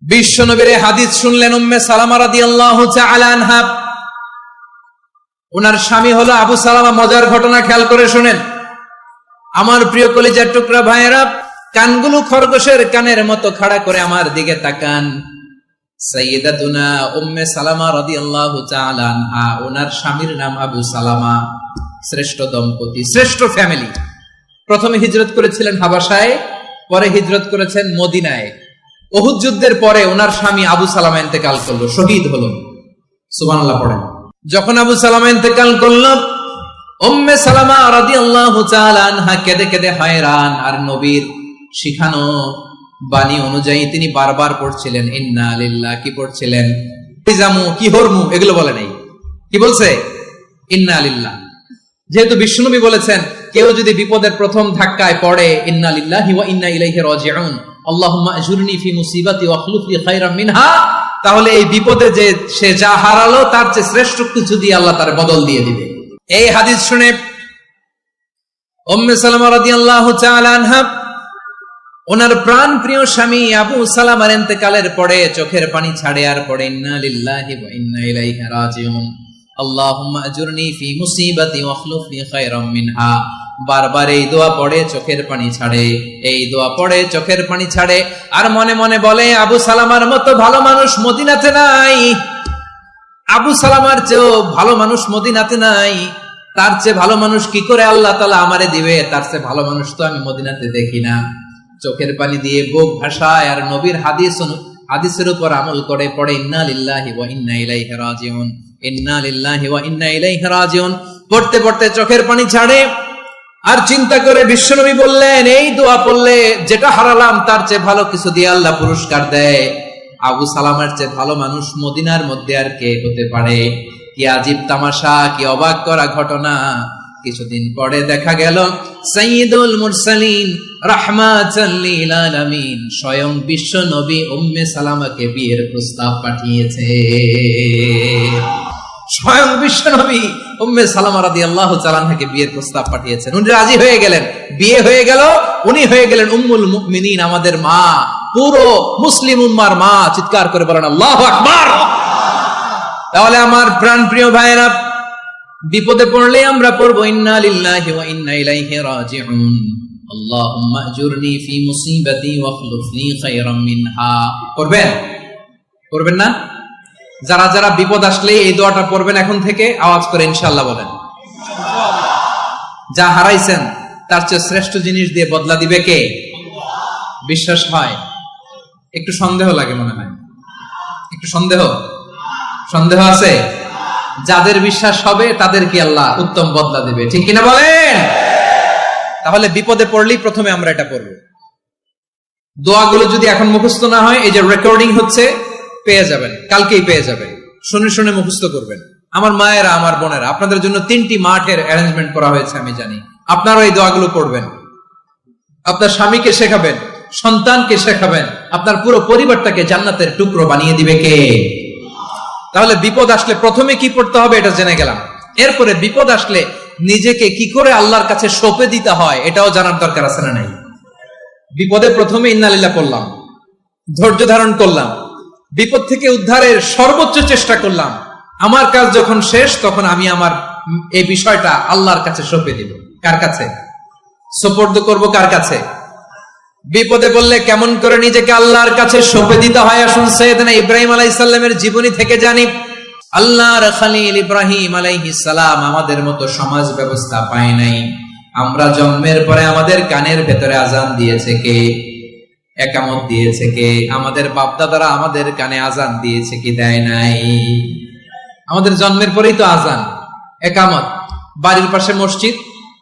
বিশ্বনবীর হাদিস শুনলেন উম্মে সালামা রাদিয়াল্লাহু তাআলা আনহা। ওনার স্বামী হলো আবু সালামা। মজার ঘটনা খেয়াল করে শুনেন আমার প্রিয় কলিজার টুকরা ভাইয়েরা। কানগুলো খরগোশের কানের মতো খাড়া করে আমার দিকে তাকান। সাইয়্যিদাতুনা উম্মে সালামা রাদিয়াল্লাহু তাআলা আনহা, ওনার স্বামীর নাম আবু সালামা। শ্রেষ্ঠ দম্পতি, শ্রেষ্ঠ ফ্যামিলি। প্রথমে হিজরত করেছিলেন হাবাসায়, পরে হিজরত করেছেন মদিনায়। উহুদ যুদ্ধের পরে ওনার স্বামী আবু সালামা ইন্তেকাল করলো, শহীদ হলো। সুবহানাল্লাহ পড়েন। যখন আবু সালামা ইন্তেকাল করলো, উম্মে সালামা রাদিয়াল্লাহু তাআলা আনহা কেঁদে কেঁদে হয়রান। আর নবীর শিখানো বাণী অনুযায়ী তিনি বারবার পড়ছিলেন ইন্না লিল্লাহ। কি পড়ছিলেন? জামু কি হরমু এগুলো বলে নাই, কি বলছে? ইন্না লিল্লাহ। যেহেতু বিশ্বনবী বলেছেন কেউ যদি বিপদের প্রথম ধাক্কায় পড়ে ইন্না লিল্লাহি ওয়া ইন্না ইলাইহি রাজিউন, আল্লাহুম্মা আজুরনি ফি মুসিবাতি ওয়াখলুফ লি খায়রাম মিনহা, তাহলে এই বিপদে যে সে যা হারালো তার চেয়ে শ্রেষ্ঠ কিছু দিয়ে আল্লাহ তার বদল দিয়ে দিবে। এই হাদিস শুনে উম্মে সালামা রাদিয়াল্লাহু তাআলা আনহা ওনার প্রাণ প্রিয় স্বামী আবু সালামার ইন্তেকালের পরে চোখের পানি ছাড়ে আর পড়ে ইন্না লিল্লাহি ওয়া ইন্না ইলাইহি রাজিউন, আল্লাহুম্মা আজুরনি ফি মুসিবাতি ওয়াখলুফ লি খায়রাম মিনহা। বারবার এই দোয়া পড়ে চোখের পানি ছাড়ে, এই দোয়া পড়ে চোখের পানি ছাড়ে, আর মনে মনে বলে আবু সালামার মতো ভালো মানুষ মদিনাতে নাই, আবু সালামার চেয়েও ভালো মানুষ মদিনাতে নাই, তার চেয়ে ভালো মানুষ কি করে আল্লাহ তাআলা আমারে দিবে, তার চেয়ে ভালো মানুষ তো আমি মদিনাতে দেখি না। চোখের পানি দিয়ে বুক ভাসায় আর নবীর হাদিসের উপর আমল করে পড়ে ইন্না লিল্লাহি ওয়া ইন্না ইলাইহি রাজিউন, ইন্না লিল্লাহি ওয়া ইন্না ইলাইহি রাজিউন। পড়তে পড়তে চোখের পানি ছাড়ে আর চিন্তা করে বিশ্বনবী বললেন এই দোয়া পড়লে যেটা হারালাম তার চেয়ে ভালো কিছু দিয়ে আল্লাহ পুরস্কার দেয়। আবু সালামার চেয়ে ভালো মানুষ মদিনার মধ্যে আর কে হতে পারে? কি আজীব তামাশা, কি অবাক করা ঘটনা। কিছুদিন পরে দেখা গেল সাইয়্যিদুল মুরসালিন রাহমাতাল লিল আলামিন স্বয়ং বিশ্ব নবী উম্মে সালামাকে বিয়ের প্রস্তাব পাঠিয়েছে। স্বয়ং বিশ্ব নবী উম্মে সালামা রাদিয়াল্লাহু তাআলা আনহাকে বিয়ের প্রস্তাব পাঠিয়েছেন। উনি রাজি হয়ে গেলেন, বিয়ে হয়ে গেল, উনি হয়ে গেলেন উম্মুল মুমিনিন, আমাদের মা, পুরো মুসলিম উম্মার মা। চিৎকার করে বলেন আল্লাহু আকবার। তাহলে আমার প্রাণ প্রিয় ভাইয়েরা, বিপদে পড়লে আমরা পড়বো ইন্না লিল্লাহি ওয়া ইন্না ইলাইহি রাজিউন, আল্লাহুম্মা আজুরনি ফি মুসিবাতি ওয়া খলুফনি খায়রাম মিনহা। করবেন? করবেন না? যারা যারা বিপদ আসলে এই দোয়াটা পড়বেন এখন থেকে, আওয়াজ করে ইনশাআল্লাহ বলেন। যা হারাইছেন তার চেয়ে শ্রেষ্ঠ জিনিস দিয়ে বদলা দিবে কে? বিশ্বাস হয়? একটু সন্দেহ লাগে মনে হয়, একটু সন্দেহ আছে? যাদের বিশ্বাস হবে তাদেরকে আল্লাহ উত্তম বদলা দিবে, ঠিক কিনা বলেন? তাহলে বিপদে পড়লেই প্রথমে আমরা এটা পড়ব। দোয়াগুলো যদি এখন মুখস্থ না হয়, এই যে রেকর্ডিং হচ্ছে, পেয়ে যাবেন, কালকেই পেয়ে যাবেন। শুনে শুনে মুখস্থ করবেন। আমার মায়েরা, আমার বোনেরা, আপনাদের জন্য 3টি মাঠের অ্যারেঞ্জমেন্ট করা হয়েছে, আমি জানি। আপনারা এই দোয়াগুলো পড়বেন, আপনার স্বামীকে শেখাবেন, সন্তানকে শেখাবেন, আপনার পুরো পরিবারটাকে জান্নাতের টুকরো বানিয়ে দিবে কে? তাহলে বিপদ আসলে প্রথমে কি পড়তে হবে এটা জেনে গেলাম। এরপরে বিপদ আসলে নিজেকে কি করে আল্লাহর কাছে সঁপে দিতে হয় এটাও জানার দরকার আছে না নাই? বিপদে প্রথমে ইন্নালিল্লাহ পড়লাম, ধৈর্য ধারণ করলাম, বিপদ থেকে উদ্ধারের সর্বোচ্চ চেষ্টা করলাম। আমার কাজ যখন শেষ, তখন আমি আমার এই বিষয়টা আল্লাহর কাছে সঁপে দিব। কার কাছে সুপর্দ করব? কার কাছে? বিপদে বললে কেমন করে নিজেকে আল্লাহর কাছে সঁপে দিতে হয়, আসুন সাইয়েদনা ইব্রাহিম আলাইহিস সালামের জীবনী থেকে জানি। আল্লাহর খলিল ইব্রাহিম আলাইহিস সালাম আমাদের মতো সমাজ ব্যবস্থা পায় নাই। আমরা জন্মের পরে আমাদের কানের ভেতরে আজান দিয়েছে কে? একামত দিয়েছে কে? আমাদের বাপ দাদারা আমাদের কানে আজান দিয়েছে কি? দেয় নাই। আমাদের জন্মের পরেই তো আজান, একামত, বাড়ির পাশে মসজিদ,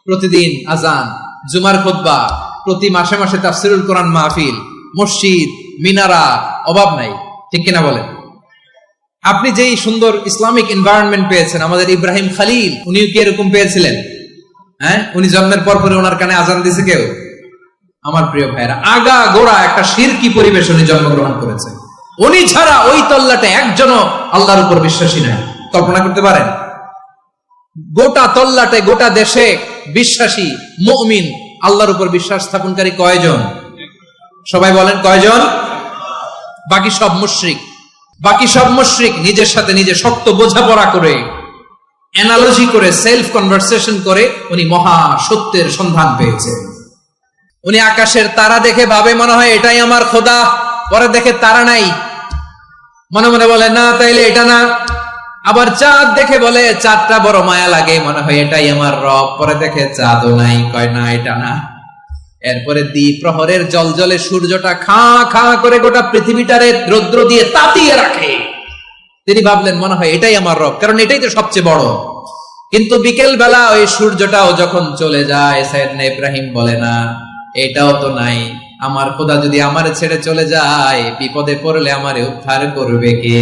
প্রতিদিন আজান, জুমার খুতবা, প্রতি মাসে মাসে তাফসীরুল কোরআন মাহফিল, মসজিদ, মিনারা, অভাব নাই, ঠিক কিনা বলেন? আপনি যেই সুন্দর ইসলামিক এনভায়রনমেন্ট পেয়েছেন, আমাদের ইব্রাহিম খলিল, উনিও কি এরকম পেয়েছিলেন? হ্যাঁ, উনি জন্মের পর পরে ওনার কানে আজান দিয়েছে কেউ? আমার প্রিয় ভাইরা, আগা গোড়া একটা শিরকি পরিবেশ উনি জন্মগ্রহণ করেছে। উনি ছাড়া ওই তল্লাটে একজনও আল্লাহর উপর বিশ্বাসী নাই। কল্পনা করতে পারেন? গোটা তল্লাটে, গোটা দেশে বিশ্বাসী মুমিন, আল্লাহর উপর বিশ্বাস স্থাপনকারী কয়জন? সবাই বলেন কয়জন? বাকি সব মুশরিক। বাকি সব মুশরিক নিজের সাথে নিজে শক্ত বোঝাপড়া করে, অ্যানালজি করে, সেলফ কনভারসেশন করে উনি মহা সত্যের সন্ধান পেয়েছেন। উনি আকাশের তারা দেখে ভাবে মনে হয় এটাই আমার খোদা, পরে দেখে তারা নাই, মনে মনে বলে না তাইলে এটা না। আবার চাঁদ দেখে বলে চাঁদটা বড় মায়া লাগে, মনে হয় এটাই আমার রব, পরে দেখে চাঁদও নাই, কয় না এটা না। এরপরে দ্বীপ প্রহরের জলজলে সূর্যটা খা খা করে গোটা পৃথিবীটারে রৌদ্র দিয়ে তাতিয়ে রাখে। তিনি ভাবলেন মনে হয় এটাই আমার রব, কারণ এটাই তো সবচেয়ে বড়। কিন্তু বিকেল বেলা ওই সূর্যটাও যখন চলে যায়, সাইয়েদনা ইব্রাহিম বলে না এটাও তো নাই, আমার খোদা যদি আমারে ছেড়ে চলে যায়, বিপদে পড়লে আমারে উদ্ধার করবে কে?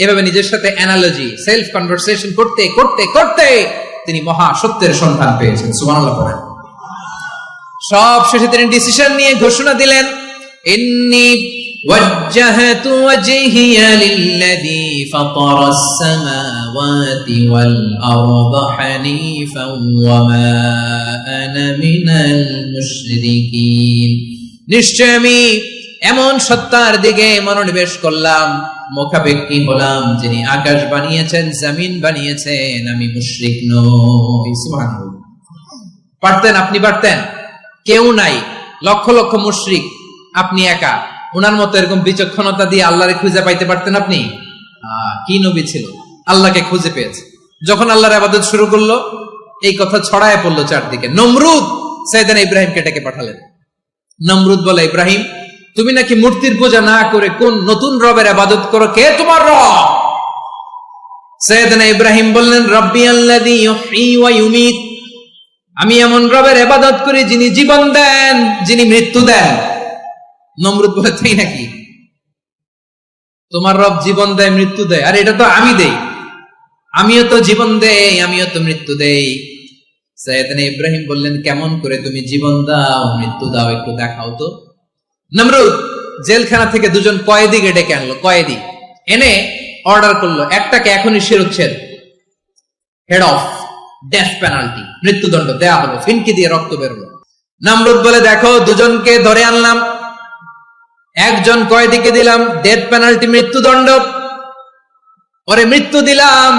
এভাবে নিজের সাথে অ্যানালজি, সেলফ কনভারসেশন করতে করতে করতে তিনি মহা সত্যের সন্ধান পেয়েছেন। সুবহানাল্লাহ পড়েন। সব শেষে তিনি ডিসিশন নিয়ে ঘোষণা দিলেন, ইন্নী ওয়াজ্জাহতু ওয়াজহিয়া লিল্লাযী ফাতারাস সামাওয়াতি ওয়াল আরদা হানিফান ওয়া মা আনা মিনাল মুশরিকিন। নিশ্চয় আমি এমন সত্তার দিকে মনোনিবেশ করলাম, মুখাপেক্ষী হলাম, যিনি আকাশ বানিয়েছেন, জমিন বানিয়েছেন, আমি মুশরিক নই। সুবহানাল্লাহ। পারতেন? আপনি পারতেন? কেউ নাই, লক্ষ লক্ষ মুশরিক, আপনি একা। ওনার মতো এরকম বিচক্ষণতা দিয়ে আল্লাহরে খুঁজে পাইতে পারতেন আপনি? কি নবী ছিল, আল্লাহকে খুঁজে পেয়েছে। যখন আল্লাহর ইবাদত শুরু করলো, এই কথা ছড়ায় পড়লো চারদিকে। নমরুদ সাইয়েদনা ইব্রাহিমকে ডেকে পাঠালেন। নমরুদ বলে, ইব্রাহিম তুমি নাকি মূর্তির পূজা না করে কোন নতুন রবের ইবাদত করো, কে তোমার রব? সাইয়েদনা ইব্রাহিম বললেন, রব্বি আল্লাযী ইউহয়ী ওয়া ইউমীত, আমি এমন রবের ইবাদত করি যিনি জীবন দেন, যিনি মৃত্যু দেন। নমরুদ বলে, তাই নাকি? তোমার রব জীবন দেয়, মৃত্যু দেয়? আর এটা তো আমি দেই, আমিও তো জীবন দেই, আমিও তো মৃত্যু দেই। সাইয়েদনা ইব্রাহিম বললেন, কেমন করে তুমি জীবন দাও, মৃত্যু দাও, একটু দেখাও তো। নমরুদ জেলখানা থেকে দুজন কয়েদিকে ডেকে আনলো। কয়েদি এনে অর্ডার করলো, একটাকে এখনই শিরোচ্ছেদ, হেড অফ ডেথ পেনাল্টি, মৃত্যুদণ্ড দেয়া হলো, ফিনকি দিয়ে রক্ত বেরোলো। নমরুদ বলে, দেখো দুজনকে ধরে আনলাম, একজন কয়েদিকে দিলাম ডেথ পেনাল্টি, মৃত্যুদণ্ড, ওরে মৃত্যু দিলাম,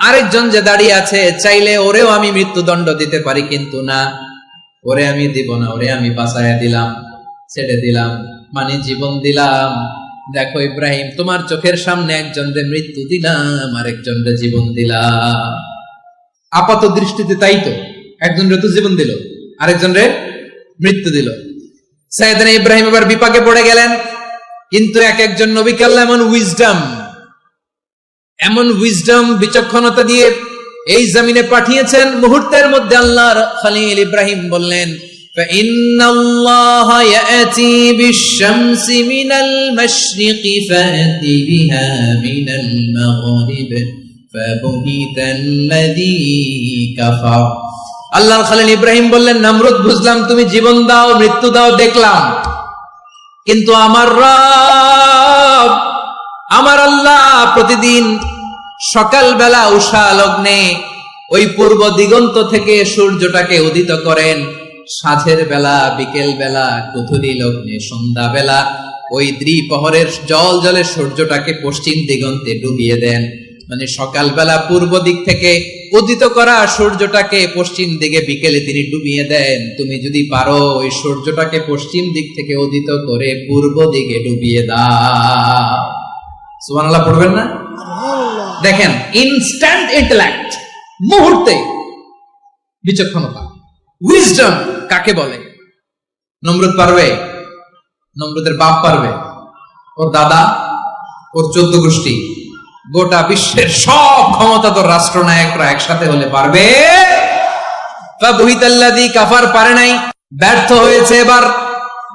আরেকজন যে দাঁড়িয়ে আছে চাইলে ওরেও আমি মৃত্যুদণ্ড দিতে পারি, কিন্তু না, ওরে আমি দিব না, ওরে আমি বাঁচাইয়া দিলাম, ছেড়ে দিলাম, মানে জীবন দিলাম। দেখো ইব্রাহিম, তোমার চোখের সামনে একজনরে মৃত্যু দিলাম, আরেকজনরে জীবন দিলাম। আপাত দৃষ্টিতে তাই তো, একজনরে তো জীবন দিল, আরেকজনরে মৃত্যু দিল। সাইয়েদনা ইব্রাহিম এবার বিপাকে পড়ে গেলেন, কিন্তু এক একজন নবীকে আল্লাহ এমন উইজডম বিচক্ষণতা দিয়ে এই জমিনে পাঠিয়েছেন, মুহূর্তের মধ্যে আল্লাহর খলিল ইব্রাহিম বললেন, فإن الله يأتي بالشمس من المشرق فأت بها من المغرب فبهت الذي كفر। আল্লাহর খলিল ইব্রাহিম বললেন, নমরুদ বুঝলাম তুমি জীবন দাও, মৃত্যু দাও, দেখলাম, কিন্তু আমার রব, আমার আল্লাহ প্রতিদিন সকালবেলা উষা লগ্নে ওই পূর্ব দিগন্ত থেকে সূর্যটাকে উদিত করেন, সাঁঝের বেলা, বিকেল বেলা, কুথুরি লগ্নে, সন্ধ্যা বেলা ওই দ্বিপ্রহরের জল জলে সূর্যটাকে পশ্চিম দিগন্তে ডুবিয়ে দেন। মানে সকালবেলা পূর্ব দিক থেকে উদিত করা সূর্যটাকে পশ্চিম দিকে বিকেলে তিনি ডুবিয়ে দেন। তুমি যদি পারো ওই সূর্যটাকে পশ্চিম দিক থেকে উদিত করে পূর্ব দিকে ডুবিয়ে দাও। সুবহানাল্লাহ পড়বেন না? দেখেন, ইনস্ট্যান্ট ইন্টেলেক্ট, মুহূর্তে বিচক্ষণতা, উইজডম কাকে বলে? নমরুদ পারবে? নমরুদের বাপ পারবে? ওর দাদা, ওর 14 গোষ্ঠী, গোটা বিশ্বের সব ক্ষমতাধর রাষ্ট্রনায়করা একসাথে হলে পারবে? ফাবুহিতাল্লাযী কাফার, পারে নাই, ব্যর্থ হয়েছে। এবার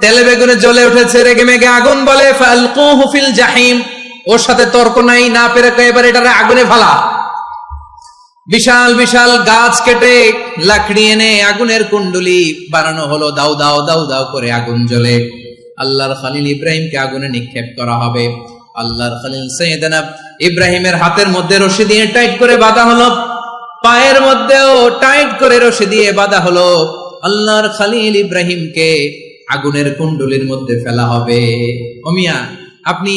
তেলে বেগুনে জ্বলে উঠেছে, রেগে মেগে আগুন বলে, ফালকুহু ফিল জাহিম, ওর সাথে তর্ক নাই, না পেরে এবার এটারে আগুনে ফেলা। বিশাল বিশাল গাছ কেটে লাকড়ি এনে আগুনের কুণ্ডলি বানানো হলো, দাও দাও দাও দাও করে আগুন জ্বলে। আল্লাহর খলিল ইব্রাহিমকে আগুনে নিক্ষেপ করা হবে। আল্লাহর খলিল সাইয়েদনা ইব্রাহিমের হাতের মধ্যে রশি দিয়ে টাইট করে বাঁধা হলো, পায়ের মধ্যেও টাইট করে রশি দিয়ে বাঁধা হলো। আল্লাহর খলিল ইব্রাহিমকে আগুনের কুণ্ডলির মধ্যে ফেলা হবে। ও মিয়া, আপনি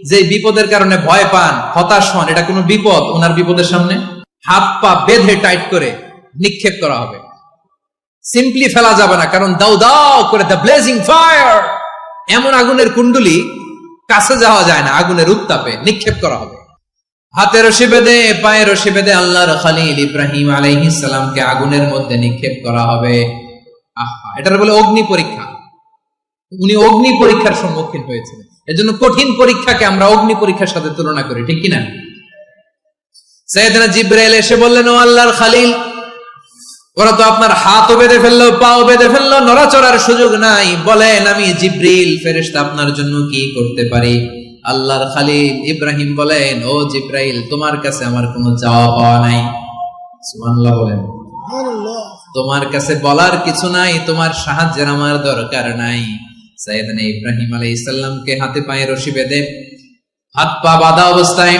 যে বিপদের কারণে ভয় পান, হতাশ হন, এটা কোনো বিপদ? ওনার বিপদের সামনে হাত পা বেঁধে টাইট করে নিক্ষেপ করা হবে। সিম্পলি ফেলা যাবে না, কারণ দাও দাও করে দ্য ব্লেজিং ফায়ার, এমন আগুনের কুণ্ডলি, কাছে যাওয়া যায় না, আগুনের উত্তাপে নিক্ষেপ করা হবে। হাতে রশি বেঁধে, পায়ে রশি বেঁধে আল্লাহর খলিল ইব্রাহিম আলাইহিস সালামকে আগুনের মধ্যে নিক্ষেপ করা হবে। আহা, এটার বলে অগ্নি পরীক্ষা। উনি অগ্নি পরীক্ষার সম্মুখীন হয়েছিলেন। এজন্য কঠিন পরীক্ষাকে আমরা অগ্নি পরীক্ষার সাথে তুলনা করি, ঠিক কিনা? সাইয়েদনা জিবরাইল এসে বললেন, ও আল্লাহর খলিল, ওরা তো আপনার হাতও বেঁধে ফেললো, পাও বেঁধে ফেললো, নড়াচড়ার সুযোগ নাই, বলেন আমি জিবরিল ফেরেশতা আপনার জন্য কি করতে পারি? আল্লাহর খলিল ইব্রাহিম বলেন, ও জিবরাইল, তোমার কাছে আমার কোনো চাওয়া পাওয়া নাই। সুবহানাল্লাহ বলেন। তোমার কাছে বলার কিছু নাই, তোমার সাহায্যের আমার দরকার নাই। সাইয়েদনা ইব্রাহিম আলাইহিস সালামকে হাতে পায়ে রশি বেঁধে, হাত পা বাঁধা অবস্থায়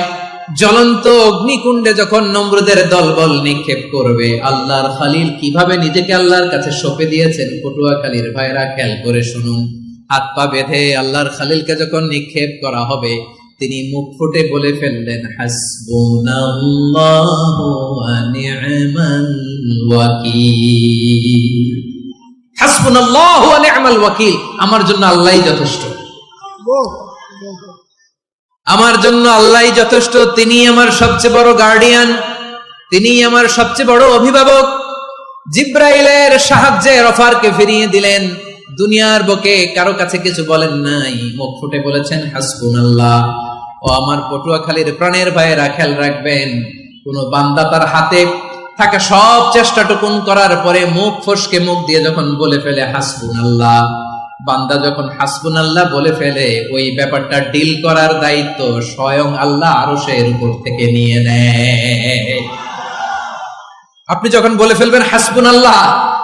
জ্বলন্ত অগ্নিকুণ্ডে যখন নমরুদের দলবল নিক্ষেপ করবে, আল্লাহর খলিল কিভাবে নিজেকে আল্লাহর কাছে সঁপে দিয়েছেন, পটুয়াখালীর ভাইরা খেয়াল করে শুনুন। হাত পা বেঁধে আল্লাহর খলিলকে যখন নিক্ষেপ করা হবে, তিনি মুখ ফুটে বলে ফেললেন, হাসবুনাল্লাহু ওয়া নি'মাল ওয়াকিল। হাসবুনাল্লাহু ওয়া নি'মাল ওয়াকিল, আমার জন্য আল্লাহই যথেষ্ট, আমার জন্য আল্লাহই যথেষ্ট। তিনি আমার সবচেয়ে বড় গার্ডিয়ান, তিনি আমার সবচেয়ে বড় অভিভাবক। জিব্রাইলের সাহায্যে অফারকে ফিরিয়ে দিলেন। দুনিয়ার বুকে কারো কাছে কিছু বলেন নাই, মুখ ফুটে বলেছেন হাসবুনাল্লাহ। ও আমার পটুয়াখালীর প্রাণের ভাইয়েরা, খেয়াল রাখবেন, কোন বান্দা তার হাতে থাকা সব চেষ্টাটুকুন করার পরে মুখ ফসকে মুখ দিয়ে যখন বলে ফেলে হাসবুনাল্লাহ, বান্দা যখন হাসবুনাল্লাহ বলে ফেলে, ওই ব্যাপারটা ডিল করার দায়িত্ব স্বয়ং আল্লাহ আরশের উপর থেকে নিয়ে নেয়। আপনি যখন বলে ফেলবেন হাসবুনাল্লাহ,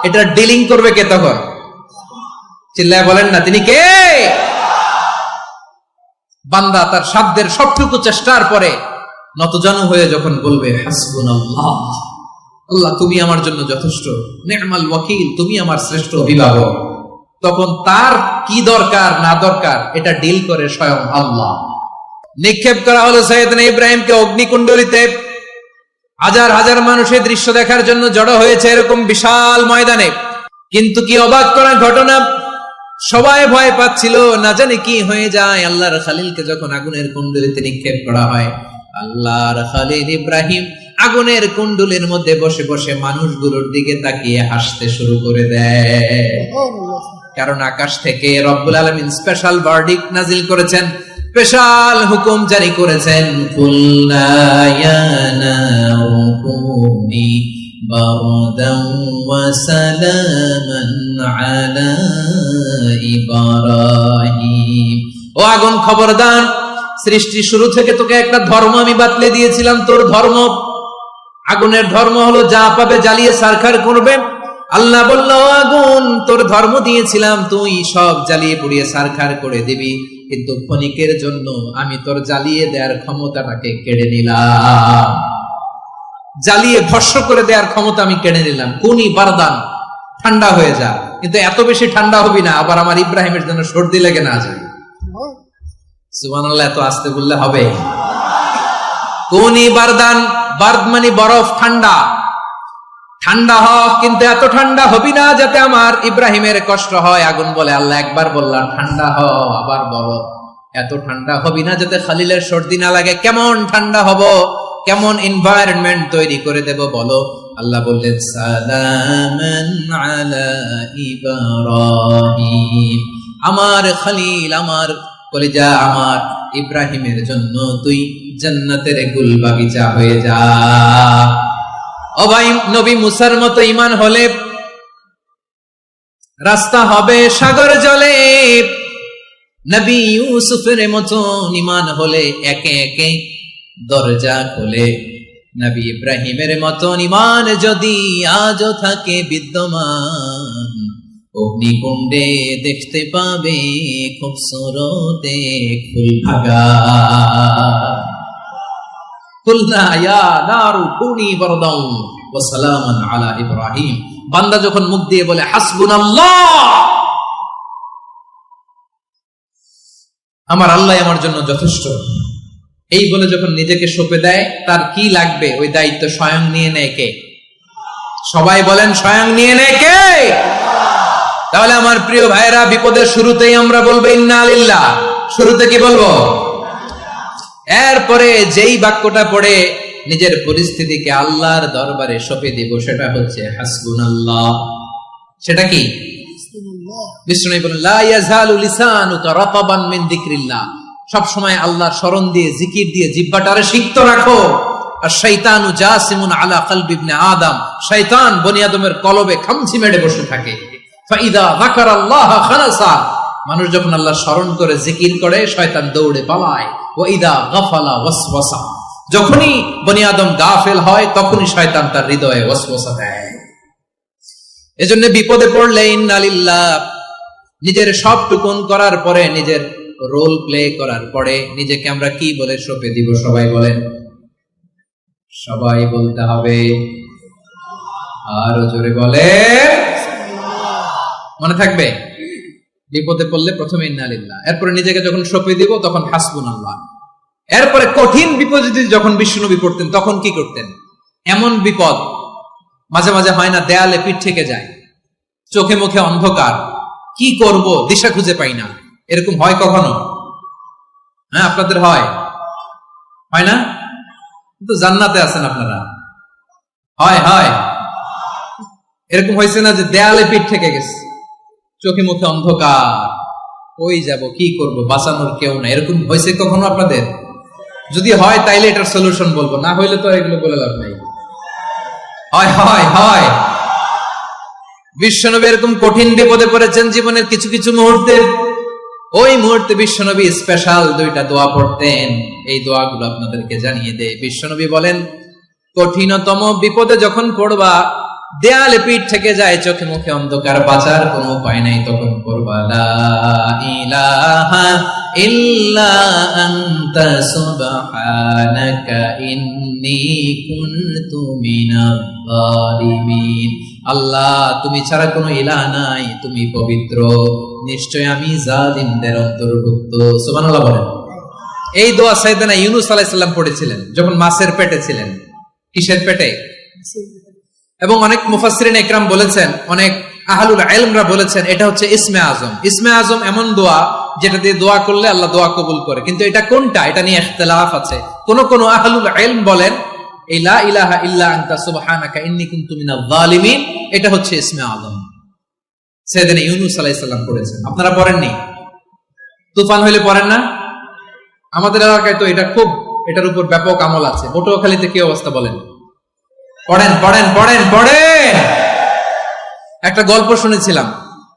এটা ডিলিং করবে কে তখন? চিল্লায় বলেন না, তিনি কে? বান্দা তার সাধ্যের সবটুকু চেষ্টার পরে নতজানু হয়ে যখন বলবে হাসবুনাল্লাহ, আল্লাহ তুমি আমার জন্য যথেষ্ট, নি'মাল ওয়াকিল, তুমি আমার শ্রেষ্ঠ অভিভাবক। তখন তার কি দরকার না দরকার এটা ডিল করে স্বয়ং আল্লাহ। নিক্ষেপ করা হলো সাইয়েদনা ইব্রাহিমকে অগ্নিকুণ্ডলিতে। হাজার হাজার মানুষের দৃশ্য দেখার জন্য জড়ো হয়েছে এরকম বিশাল ময়দানে। কিন্তু কি অবাক করার ঘটনা, সবাই ভয় পাচ্ছিল না জানি কি হয়ে যায়। আল্লাহর খলিলকে যখন আগুনের কুণ্ডলিতে নিক্ষেপ করা হয়, আল্লাহর খলিল ইব্রাহিম আগুনের কুণ্ডলের মধ্যে বসে বসে মানুষগুলোর দিকে তাকিয়ে হাসতে শুরু করে দেয়। কারণ আকাশ থেকে রব্বুল আলামিন স্পেশাল ভার্ডিক্ট নাজিল করেছেন, স্পেশাল হুকুম জারি করেছেন, কুল্লা ইয়া নারু কুনি বারদান ওয়া সালামান আলা ইব্রাহিম। ও আগুন খবরদার, সৃষ্টির শুরু থেকে তোকে একটা ধর্ম আমি বাতলে দিয়েছিলাম। তোর ধর্ম, আগুনের ধর্ম হলো যা পাবে জ্বালিয়ে সারখার করবে। আল্লাহ বলল, আগুন তোর ধর্ম দিয়েছিলাম, তুই সব জ্বালিয়ে পুড়িয়ে সারখার করে দিবি, কিন্তু ক্ষণিকের জন্য আমি তোর জ্বালিয়ে দেওয়ার ক্ষমতাটাকে কেড়ে নিলাম। জ্বালিয়ে ভস্ম করে দেওয়ার ক্ষমতা আমি কেড়ে নিলাম। কুনি বারদান, ঠান্ডা হয়ে যা, কিন্তু এত বেশি ঠান্ডা হবি না আবার আমার ইব্রাহিমের জন্য সর্দি লেগে না যায়। সুবহানাল্লাহ, এত আস্তে বললে হবে? কুনি বারদান, বারদ মানে বরফ, ঠান্ডা। ঠান্ডা হ, কিন্তু এত ঠান্ডা হবি না যাতে আমার ইব্রাহিমের কষ্ট হয়। আগুন বলে, আল্লাহ একবার বললাম ঠান্ডা হ, আবার বলো এত ঠান্ডা হবি না যাতে খলিলের সর্দি না লাগে। কেমন ঠান্ডা হব, কেমন এনভায়রনমেন্ট তৈরি করে দেব বলো? আল্লাহ বললেন, সালামান আলা ইব্রাহিম, আমার খলিল, আমার কলিজা, আমার ইব্রাহিমের জন্য তুই জান্নাতের গুল বাগিচা হয়ে যা। ও ভাই, নবী মুসার মতো ঈমান হলে রাস্তা হবে সাগর জলে, নবী ইউসুফের মতো ঈমান হলে একে একে দরজা খোলে। নবী ইব্রাহিমের মতো ঈমান যদি আজও থাকে বিদ্যমান, অগ্নিকুণ্ডে দেখতে পাবে খুবসুরত এক ফুল ভাগা। কুলনা ইয়া নারু কুনি বারদান ওয়া সালামান আলা ইব্রাহিম। বান্দা যখন মুখ দিয়ে বলে হাসবুনাল্লাহ, আমার আল্লাহ আমার জন্য যথেষ্ট, এই বলে যখন নিজেকে সঁপে দেয়, তার কি লাগবে ওই দায়িত্ব স্বয়ং নিয়ে নেয় কে? সবাই বলেন, স্বয়ং নিয়ে নেয় কে? তাহলে আমার প্রিয় ভাইরা, বিপদের শুরুতেই আমরা বলবো ইন্না লিল্লাহ। শুরুতে কি বলবো? এরপরে যেই বাক্যটা পড়ে নিজের পরিস্থিতিকে আল্লাহর দরবারে সঁপে দিব, সেটা হচ্ছে হাসবুনাল্লাহ। সেটা কি? বিষ্ণু বলেন, লা ইয়াজালু লিসানুকা রাতাবান মিন যিকরিল্লাহ। সব সময় আল্লাহর স্মরণ দিয়ে, জিকির দিয়ে জিহ্বাটারে সিক্ত রাখো। আর শয়তানু জাসিমুন আলা কলবি ইবনে আদম, শয়তান বনি আদমের কলবে খামচি মেরে বসে থাকে। ফাইদা যাকারাল্লাহ খানাসা, মানুষ যখন আল্লাহর স্মরণ করে জিকির করে, শয়তান দৌড়ে পালায়। ওয়া ইদা গাফালা ওয়াসওয়াসা, যখনই বনি আদম গাফেল হয় তখনই শয়তান তার হৃদয়ে ওয়াসওয়াসা দেয়। এজন্য বিপদে পড়লে ইন্না লিল্লাহ, নিজের সব টুকুন করার পরে, নিজের রোল প্লে করার পরে নিজেকে আমরা কি বলে সঁপে দিব? সবাই বলেন, সবাই বলতে হবে, আরো জোরে বলে, মনে থাকবে? বিপদে পড়লে প্রথমে ইন্না লিল্লাহ, এরপরে নিজেকে যখন সঁপে দিব তখন হাসবুনাল্লাহ। এরপরে কঠিন বিপদ যদি যখন বিশ্বনবী পড়তেন তখন কি করতেন? এমন বিপদ মাঝে মাঝে হয় না, দেয়ালে পিঠ থেকে যায়, চোখে মুখে অন্ধকার, কি করব দিশা খুঁজে পাই না, এরকম হয় কখনো? হ্যাঁ, আপনাদের হয়? হয় না? কিন্তু জান্নাতে আছেন আপনারা। হয় হয় এরকম হয়েছে না যে দেয়ালে পিঠ থেকে গেছে, চোখে মুখে অন্ধকার, ওই যাব, কি করব, বাঁচানোর কেউ না, এরকম হয়েছে কখনো আপনাদের? যদি হয় তাইলে এটার সলিউশন বলবো, না হইলে তো এগুলো বলে লাভ নাই। হয় হয় হয় বিশ্বনবী এরকম কঠিন বিপদে পড়েছেন জীবনের কিছু কিছু মুহূর্তে। ওই মুহূর্তে বিশ্বনবী স্পেশাল দুইটা দোয়া পড়তেন। এই দোয়াগুলো আপনাদেরকে জানিয়ে দেয়। বিশ্বনবী বলেন, কঠিনতম বিপদে যখন পড়বা দেয়ালে পিঠ থেকে যায়, চোখে মুখে অন্ধকার, বাঁচার কোনো উপায় নাই, তখন করবা লা ইলাহা ইল্লা আনতা সুবহানাকা ইন্নী কুনতু মিনাজ জালিমিন। আল্লাহ, তুমি ছাড়া কোনো ইলাহ নাই, তুমি পবিত্র, নিশ্চয় আমি জালিমদের অন্তর্ভুক্ত। সুবহানাল্লাহ বলেন। এই দোয়া সাইয়েদনা ইউনূস আলাইহিস সালাম পড়েছিলেন যখন মাছের পেটে ছিলেন। কিসের পেটে? এবং অনেক মুফাসসিরিন ইকরাম বলেছেন, অনেক আহলুল ইলমরা বলেছেন এটা হচ্ছে ইসমে আজম। ইসমে আজম এমন দোয়া যেটা দিয়ে দোয়া করলে আল্লাহ দোয়া কবুল করে, কিন্তু এটা কোনটা এটা নিয়ে ইখতিলাফ আছে। কোন আহলুল ইলম বলেন এই লা ইলাহা ইল্লা আনতা সুবহানাকা ইন্নী কুনতু মিনাজ জালিমিন এটা হচ্ছে ইসমে আজম। সাইয়েদনা ইউনূস আলাইহিস সালাম পড়েছেন, আপনারা পড়েননি? তুফান হইলে পড়েন না? আমাদের এলাকায় তো এটা খুব, এটার উপর ব্যাপক আমল আছে। পটুয়াখালীতে কি অবস্থা বলেন? পড়েন পড়েন পড়েন পড়েন। একটা গল্প শুনেছিলাম,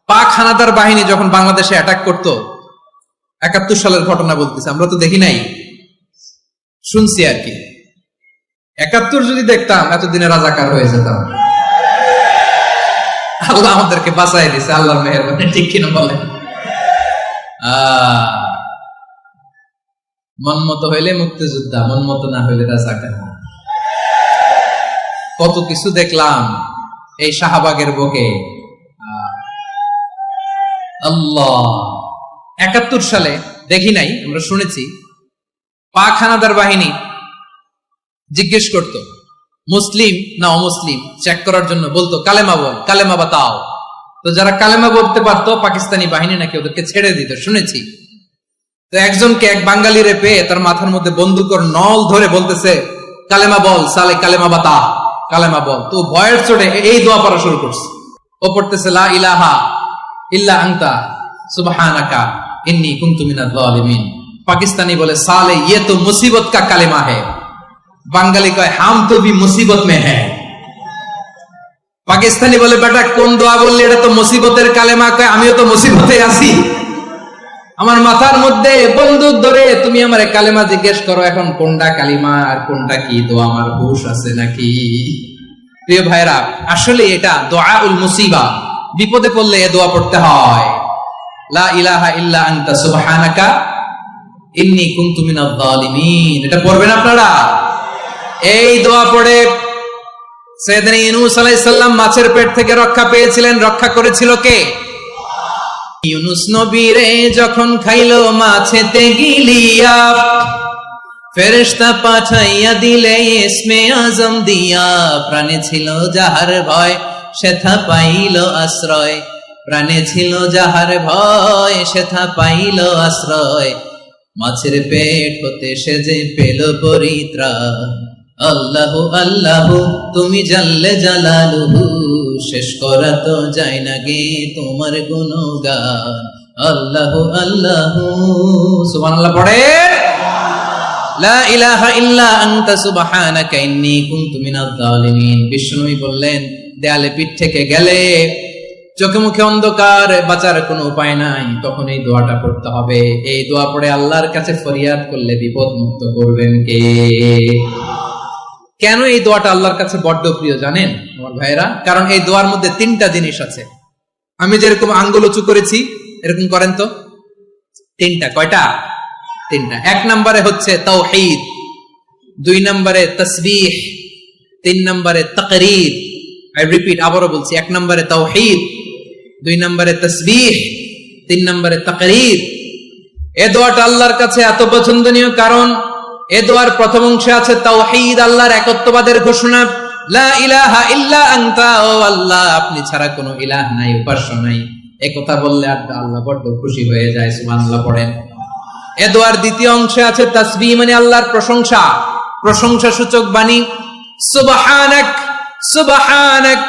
পাক হানাদার বাহিনী যখন বাংলাদেশে অ্যাটাক করত, ৭১ সালের ঘটনা বলতেছে, আমরা তো দেখি নাই, শুনছি আর কি। ৭১ যদি দেখতাম এতদিনে রাজাকার হয়ে যেতাম। আল্লাহ আমাদেরকে বাঁচাই দিছে, আল্লাহর মেহেরবানি, ঠিক কিনা বলেন? মন মতো হইলে মুক্তিযোদ্ধা, মন মতো না হইলে রাজাকার। কত কিছু দেখলাম এই শাহবাগের বুকে। আল্লাহ, ৭১ সালে দেখি নাই, আমরা শুনেছি পাক হানাদার বাহিনী জিজ্ঞেস করত মুসলিম না অমুসলিম চেক করার জন্য, বলতো কালেমা বল, কালেমা বাতাও। তো যারা কালেমা বলতে পারতো পাকিস্তানি বাহিনী নাকি ওদেরকে ছেড়ে দিত, শুনেছি। তো একজনকে, এক বাঙালিরে পেয়ে তার মাথার মধ্যে বন্দুকের নল ধরে বলতেছে কালেমা বল সালে, কালেমা বাতা, কালেমা বল। তো ভয়ের চোটে এই দোয়া পড়া শুরু করছে। ও পড়তেছে লা ইলাহা ইল্লা আনতা সুবহানাকা ইন্নী কুনতু মিনাজ জালিমিন। পাকিস্তানি বলে সালে ये तो मुसीबत का কালেমা है। বাঙালি কয় হাম তো ভি মুসিবত মে হ্যায়। পাকিস্তানি বলে বেটা কোন দোয়া বললি, এটা তো মুসিবতের কালেমা। কয় আমিও তো মুসিবতে আছি, আমার মাথার মধ্যে বন্দুক ধরে তুমি আমারে কালেমা জিজ্ঞেস করো, এখন কোনটা কালিমা আর কোনটা কি দোয়া আমার হুঁশ আছে নাকি? প্রিয় ভাইরা, আসলে এটা দুআউল মুসিবা, বিপদে পড়লে এই দোয়া পড়তে হয়। লা ইলাহা ইল্লা আনতা সুবহানাকা ইন্নী কুনতু মিনাজ জালিমিন, এটা পড়বেন আপনারা। এই দোয়া পড়ে সাইয়েদনা ইউনূস আলাইহিস সালাম মাছের পেট থেকে রক্ষা পেয়েছিলেন। রক্ষা করেছিল কে? ইউনূস নবীরে যখন খাইলো মাছেতে গিলিয়া, ফেরেশতা পাঠাইয়া দিলে ইসমে আজম দিয়া। প্রাণে ছিল যাহার ভয় সেথা পাইল আশ্রয়, প্রাণে ছিল যাহার ভয় সেথা পাইল আশ্রয়। মাছের পেট হতে সে যে পেল পরিত্রাণ। আল্লাহু আল্লাহু তুমি জাল্লে জালালুহু, শেষ করা তো যায় না গে তোমার গুণগান। আল্লাহু আল্লাহু, সুবহানাল্লাহ পড়ে। লা ইলাহা ইল্লা আনতা সুবহানাকা ইন্নী কুনতু মিনাজ জালিমিন। বিষ্ণুনবী বললেন দেয়ালে পিঠ থেকে গেলে, চোখে মুখে অন্ধকার, বাঁচার কোনো উপায় নাই, তখন এই দোয়াটা পড়তে হবে। এই দোয়া পড়ে আল্লাহর কাছে ফরিয়াদ করলে বিপদ মুক্ত করবেন কে? কেন এই দোয়াটা আল্লাহর কাছে বড্ড প্রিয় জানেন আমার ভাইরা? কারণ এই দোয়ার মধ্যে 3টা জিনিস আছে। আমি যেরকম আঙ্গুল উঁচু করেছি এরকম করেন তো। 3টা। কয়টা? 3টা। 1 নম্বরে হচ্ছে তাওহীদ, 2 নম্বরে তাসবিহ, 3 নম্বরে তাকরীর। আই রিপিট, আবারও বলছি, 1 নম্বরে তাওহীদ, 2 নম্বরে তাসবিহ, 3 নম্বরে তাকরীর। এই দোয়াটা আল্লাহর কাছে এত পছন্দনীয় কারণ এ দোয়ার প্রথম অংশে আছে তাওহীদ, আল্লাহর একত্ববাদের ঘোষণা। লা ইলাহা ইল্লা আনতা, ও আল্লাহ আপনি ছাড়া কোনো ইলাহ নাই, উপাস্য নাই। এই কথা বললে আল্লাহ বড় খুশি হয়ে যায়, সুবহানাল্লাহ পড়েন। এ দোয়ার দ্বিতীয় অংশে আছে তাসবিহ, মানে আল্লাহর প্রশংসা, প্রশংসা সূচক বাণী। সুবহানাক সুবহানাক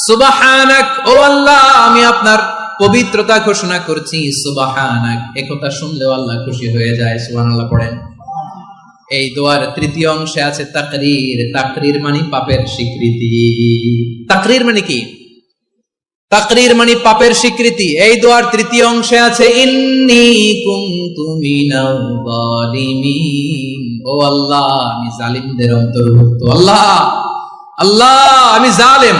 সুবহানাক, ও আল্লাহ আমি আপনার পবিত্রতা ঘোষণা করছি, সুবহানাক। এই কথা শুনলেও আল্লাহ খুশি হয়ে যায়, সুবহানাল্লাহ পড়েন। এই দোয়ার তৃতীয় অংশে আছে তাকরীর, তাকরীর মানে পাপের স্বীকৃতি। তাকরীর মানে কি? তাকরীর মানে পাপের স্বীকৃতি। এই দোয়ার তৃতীয় অংশে আছে ইন্নী কুনতু মিনাজ জালিমিন, ও আল্লাহ আমি জালিমদের অন্তর্ভুক্ত। আল্লাহ আল্লাহ আমি জালেম,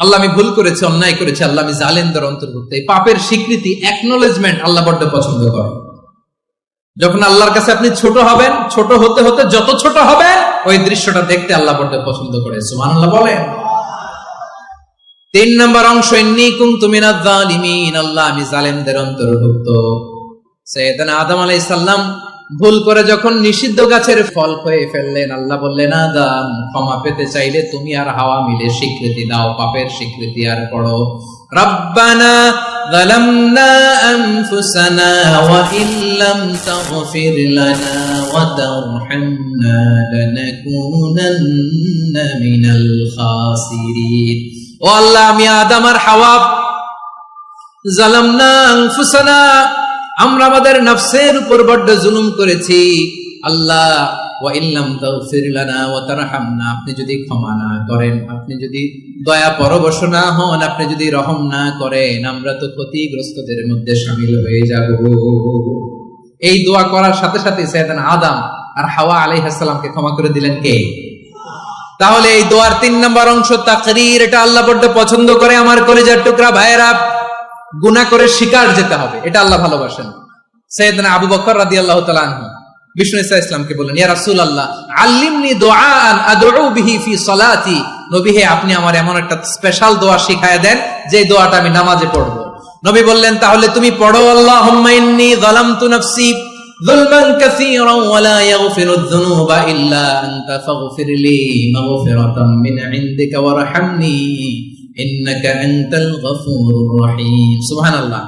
আল্লাহ আমি ভুল করেছি, অন্যায় করেছি, আল্লাহ আমি জালেমদের অন্তর্ভুক্ত। এই পাপের স্বীকৃতি, অ্যাকনোলেজমেন্ট আল্লাহ বড্ড পছন্দ করে। যখন আল্লাহর কাছে আপনি ছোট হবেন, ছোট হতে হতে যত ছোট হবেন, ওই দৃশ্যটা দেখতে আল্লাহ বড্ড পছন্দ করে। সুবহানাল্লাহ বলেন। 3 নম্বর অংশ, ইন্নী কুনতু মিনাজ জালিমিন, আল্লাহ আমি জালেমদের অন্তর্ভুক্ত। সাইয়েদনা আদম আলাইহিস সালাম ভুল করে যখন নিষিদ্ধ গাছের ফল খেয়ে ফেললেন, আল্লাহ বললেন, আদম ক্ষমা পেতে চাইলে তুমি আর হাওয়া মিলে স্বীকৃতি দাও, পাপের স্বীকৃতি আর পড়ো, রব্বানা যালামনা আনফুসানা ওয়া ইল্লাম তাগফির লানা ওয়া তারহামনা লানাকুনান্না মিনাল খাসিরিন। ও আল্লাহ, আমি আদম আর হাওয়া যালামনা আনফুসানা, আমরা আমাদের নফসের উপর বড্ড জুলুম করেছি। আল্লাহ, ওয়া ইল্লাম তাগফির লানা ওয়া তারহামনা, আপনি যদি ক্ষমা না করেন, আপনি যদি দয়া পরবশ না হন, আপনি যদি রহম না করেন, আমরা তো ক্ষতিগ্রস্তদের মধ্যে শামিল হয়ে যাব। এই দোয়া করার সাথে সাথে সাইয়েদনা আদম আর হাওয়া আলাইহিস সালামকে ক্ষমা করে দিলেন কে? তাহলে এই দোয়ার 3 নম্বর অংশ তাকরীর, এটা আল্লাহ বড্ড পছন্দ করে। আমার কলিজার টুকরা ভাইয়েরা, গুনাহ করে শিকার যেতে হবে, এটা আল্লাহ ভালোবাসেন। সাইয়েদনা আবু বকর রাদিয়াল্লাহু তাআলা আনহু বিষ্ণু ইসা ইসলামকে বললেন, ইয়া রাসূলুল্লাহ আল্লিমনি দুআআন আদউ বিহি ফি সালাতি, নবী হে আপনি আমার এমন একটা স্পেশাল দোয়া শিখায়া দেন যে দোয়াটা আমি নামাজে পড়ব। নবী বললেন, তাহলে তুমি পড়ো, আল্লাহুম্মা ইন্নী যালামতু নাফসি যুলমান কাসীরান ওয়া লা ইয়াগফিরুয যুনুবা ইল্লা আনতা ফাগফিরলি মাগফিরাতাম মিন ইনদিকা ওয়ারহামনি ইন্নাকা আনতাল গফুরুর রহিম। সুবহানাল্লাহ।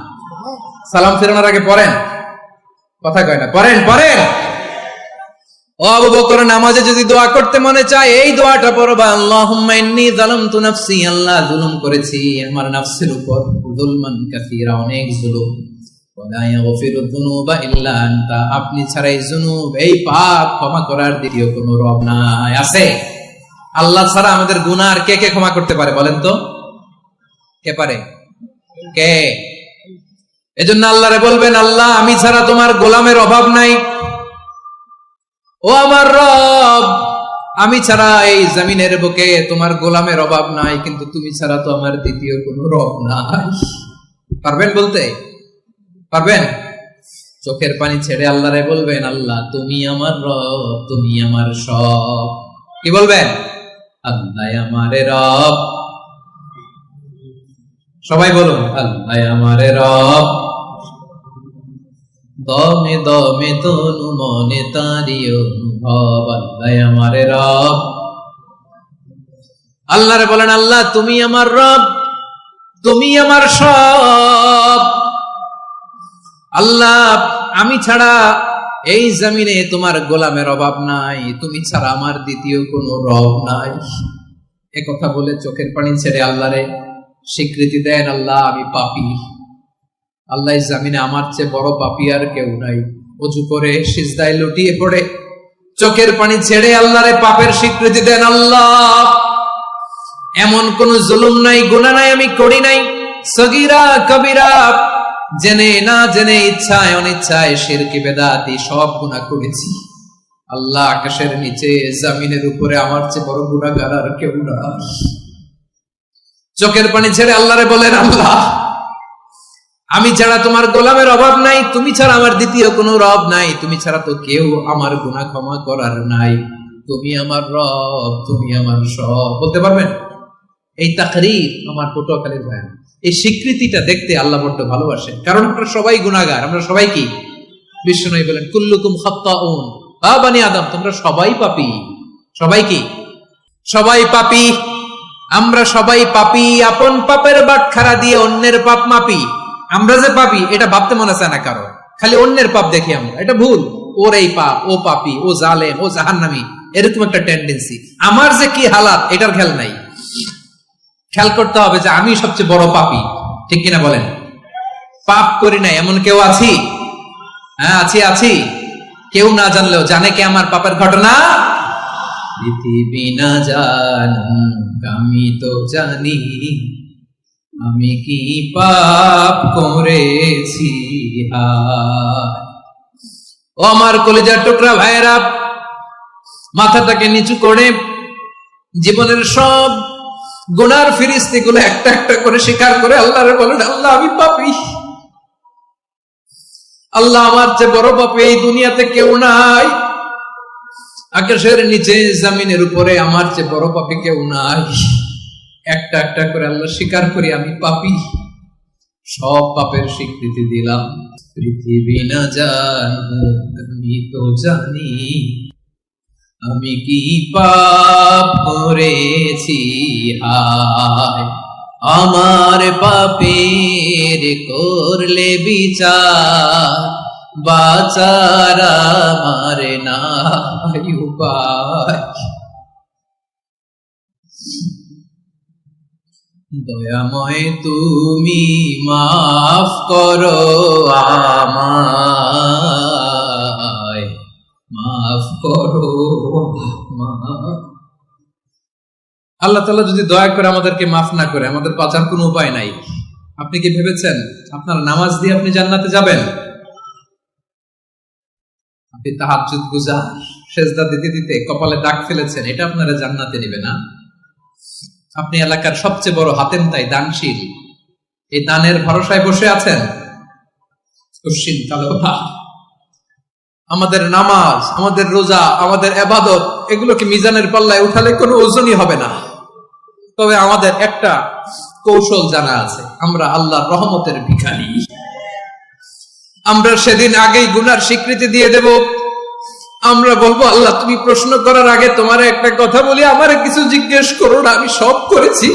সালাম ফেরানোর আগে পড়েন, কথা কয় না, পড়েন পড়েন। ও আবু বকর, নামাজে যদি দোয়া করতে মনে চায় এই দোয়াটা পড়বা, আল্লাহুম্মা ইন্নী যালামতু নাফসি, আল্লাহ জুলুম করেছি আমার নফসের উপর, যুলমান কাসীরা, অনেক জুলুম, ওয়া লা ইয়াগফিরুয যুনুবা ইল্লা আনতা, আপনি ছাড়া এই জুনুব, এই পাপ ক্ষমা করার দ্বিতীয় কোনো রব নাই। আছে? আল্লাহ ছাড়া আমাদের গুনাহ আর কে কে ক্ষমা করতে পারে বলেন তো? কে পারে? কে? এজন্য আল্লাহরে বলবেন, আল্লাহ আমি ছাড়া তোমার গোলামের অভাব নাই, ও আমার রব আমি ছাড়া এই জমিনের বুকে তোমার গোলামের অভাব নাই, কিন্তু তুমি ছাড়া তো আমার দ্বিতীয় কোনো রব নাই। পারবেন বলতে? পারবেন? চোখের পানি ছেড়ে আল্লাহরে বলবেন, আল্লাহ তুমি আমার রব, তুমি আমার সব। কি বলবেন? আল্লাহ আমারে রব। সবাই বলুন, আল্লাহ আমারে রব, দমে দমে তনু মনে তারি অনুভব, আল্লাহ আমারে রব। আল্লাহরে বলেন, আল্লাহ তুমি আমার রব, তুমি আমার সব। আল্লাহ আমি ছাড়া এই জমিনে তোমার গোলামের অভাব নাই, তুমি ছাড়া আমার দ্বিতীয় কোনো রব নাই। এ কথা বলে চোখের পানি ছেড়ে আল্লাহরে স্বীকৃতি দেন, আল্লাহ আমি পাপী, আল্লাহ জামিনে আমার চেয়ে বড় পাপী আর কেউ নাই। ওযু করে সিজদায় লুটিয়ে পড়ে চোখের পানি ছেড়ে আল্লাহরে পাপের স্বীকৃতি দেন, আল্লাহ এমন কোন জুলুম নাই, গুনাহ নাই আমি করি নাই, সগীরা কবিরা, জেনে না জেনে, ইচ্ছায় অনিচ্ছায়, শিরকি বেদাতি সব গুনাহ করেছি। আল্লাহ আকাশের নিচে জমিনের উপরে আমার চেয়ে বড় গুনাহগার আর কেউ না। চোখের পানি ছেড়ে আল্লাহরে বলেন, আল্লাহ আমি ছাড়া তোমার গোলামের অভাব নাই, তুমি ছাড়া আমার দ্বিতীয় কোনো রব নাই, তুমি ছাড়া তো কেউ আমার গুনাহ ক্ষমা করার নাই, তুমি আমার রব, তুমি আমার সব। বলতে পারবেন? এই তাকরীর আমার পটুয়াখালীর ভাই, এই স্বীকৃতিটা দেখতে আল্লাহ বড্ড ভালোবাসেন, কারণ আমরা সবাই গুনাহগার, আমরা সবাই কি? বিশ্বনবী বলেন, কুল্লুকুম খাত্তাউন, আ বানি আদম তোমরা সবাই পাপী। সবাই কি? সবাই পাপী। আমরা সবাই পাপী, আপন পাপের বাটখারা দিয়ে অন্যের পাপ মাপি। আমরা যে পাপী এটা ভাবতে মনে চায় না কারো, খালি অন্যের পাপ দেখি আমরা, এটা ভুল। ওর এই পাপ, ও পাপী, ও জালেম, ও জাহান্নামী, এরকম একটা টেন্ডেন্সি। আমার যে কি হালাত এটার খেয়াল নাই। খেয়াল করতে হবে যে আমি সবচেয়ে বড় পাপী, ঠিক কিনা বলেন? পাপ করি নাই এমন কেউ আছি? হ্যাঁ আছি, আছি। কেউ না জানলেও জানে কে আমার পাপের ঘটনা? পৃথিবী না জানুক আমি তো জানি, আমি কি পাপ করেছি। ও আমার কলিজার টুকরা ভাইয়েরা, মাথাটাকে নিচু করে জীবনের সব গুনার ফিরিস্তিগুলো একটা একটা করে স্বীকার করে আল্লাহরে বলেন, আল্লাহ আমি পাপী, আল্লাহ আমার চেয়ে বড় পাপী এই দুনিয়াতে কেউ নাই, আকাশের নিচে জমিনের উপরে আমার চেয়ে বড় পাপী কেউ নাই। একটা একটা করে আল্লাহ স্বীকার করি আমি পাপী, সব পাপের স্বীকৃতি দিলাম। পৃথিবী না জানুক আমি তো জানি, আমি কি পাপ করেছি হায়, আমার পাপের করলে বিচার, বাঁচার আমার নাই উপায়। দয়াময় তুমি মাফ করো আমায়, মাফ করো। আল্লাহ তাআলা যদি দয়া করে আমাদেরকে মাফ না করে, আমাদের বাঁচার কোনো উপায় নাই। আপনি কি ভেবেছেন আপনার নামাজ দিয়ে আপনি জান্নাতে যাবেন? আপনি তাহাজ্জুদ গুজার, সেজদা দিতে দিতে কপালে দাগ ফেলেছেন, এটা আপনারা জান্নাতে নেবে না। আপনি এলাকার সবচেয়ে বড় হাতেম তাই দানশীল, এই দানের ভরসায় বসে আছেন, আমাদের নামাজ, আমাদের রোজা, আমাদের ইবাদত, এগুলোকে মিজানের পাল্লায় উঠালে কোনো ওজনই হবে না। তবে আমাদের একটা কৌশল জানা আছে, আমরা আল্লাহর রহমতের ভিখারি। আমরা সেদিন আগেই গুনার স্বীকৃতি দিয়ে দেব। আমরা বলবো, আল্লাহ তুমি প্রশ্ন করার আগে তোমার একটা কথা বলি, আমারে কিছু জিজ্ঞেস করো না, আমি সব করেছি।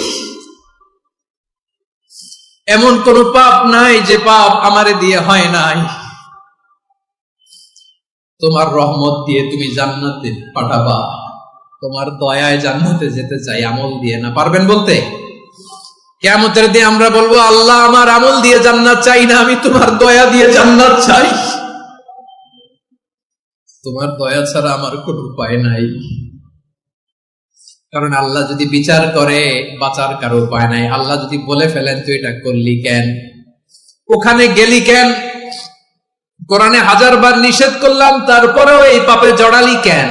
এমন কোন পাপ নাই যে পাপ আমারে দিয়ে হয় নাই। তোমার রহমত দিয়ে তুমি জান্নাতে পাঠাবা, তোমার দয়ায় জান্নাতে যেতে চাই, আমল দিয়ে না। পারবেন বলতে? কিয়ামতের দিন আমরা বলবো, আল্লাহ আমার আমল দিয়ে জান্নাত চাই না, আমি তোমার দয়া দিয়ে জান্নাত চাই। তোমার দয়া ছাড়া আমার কোন উপায় নাই। কারণ আল্লাহ যদি বিচার করে, বাঁচার কারো উপায় নাই। আল্লাহ যদি বলে ফেলেন তুই এটা করলি কেন, ওখানে গেলি কেন, কোরআনে 1000 বার নিষেধ করলাম তারপরেও এই পাপে জড়ালি কেন,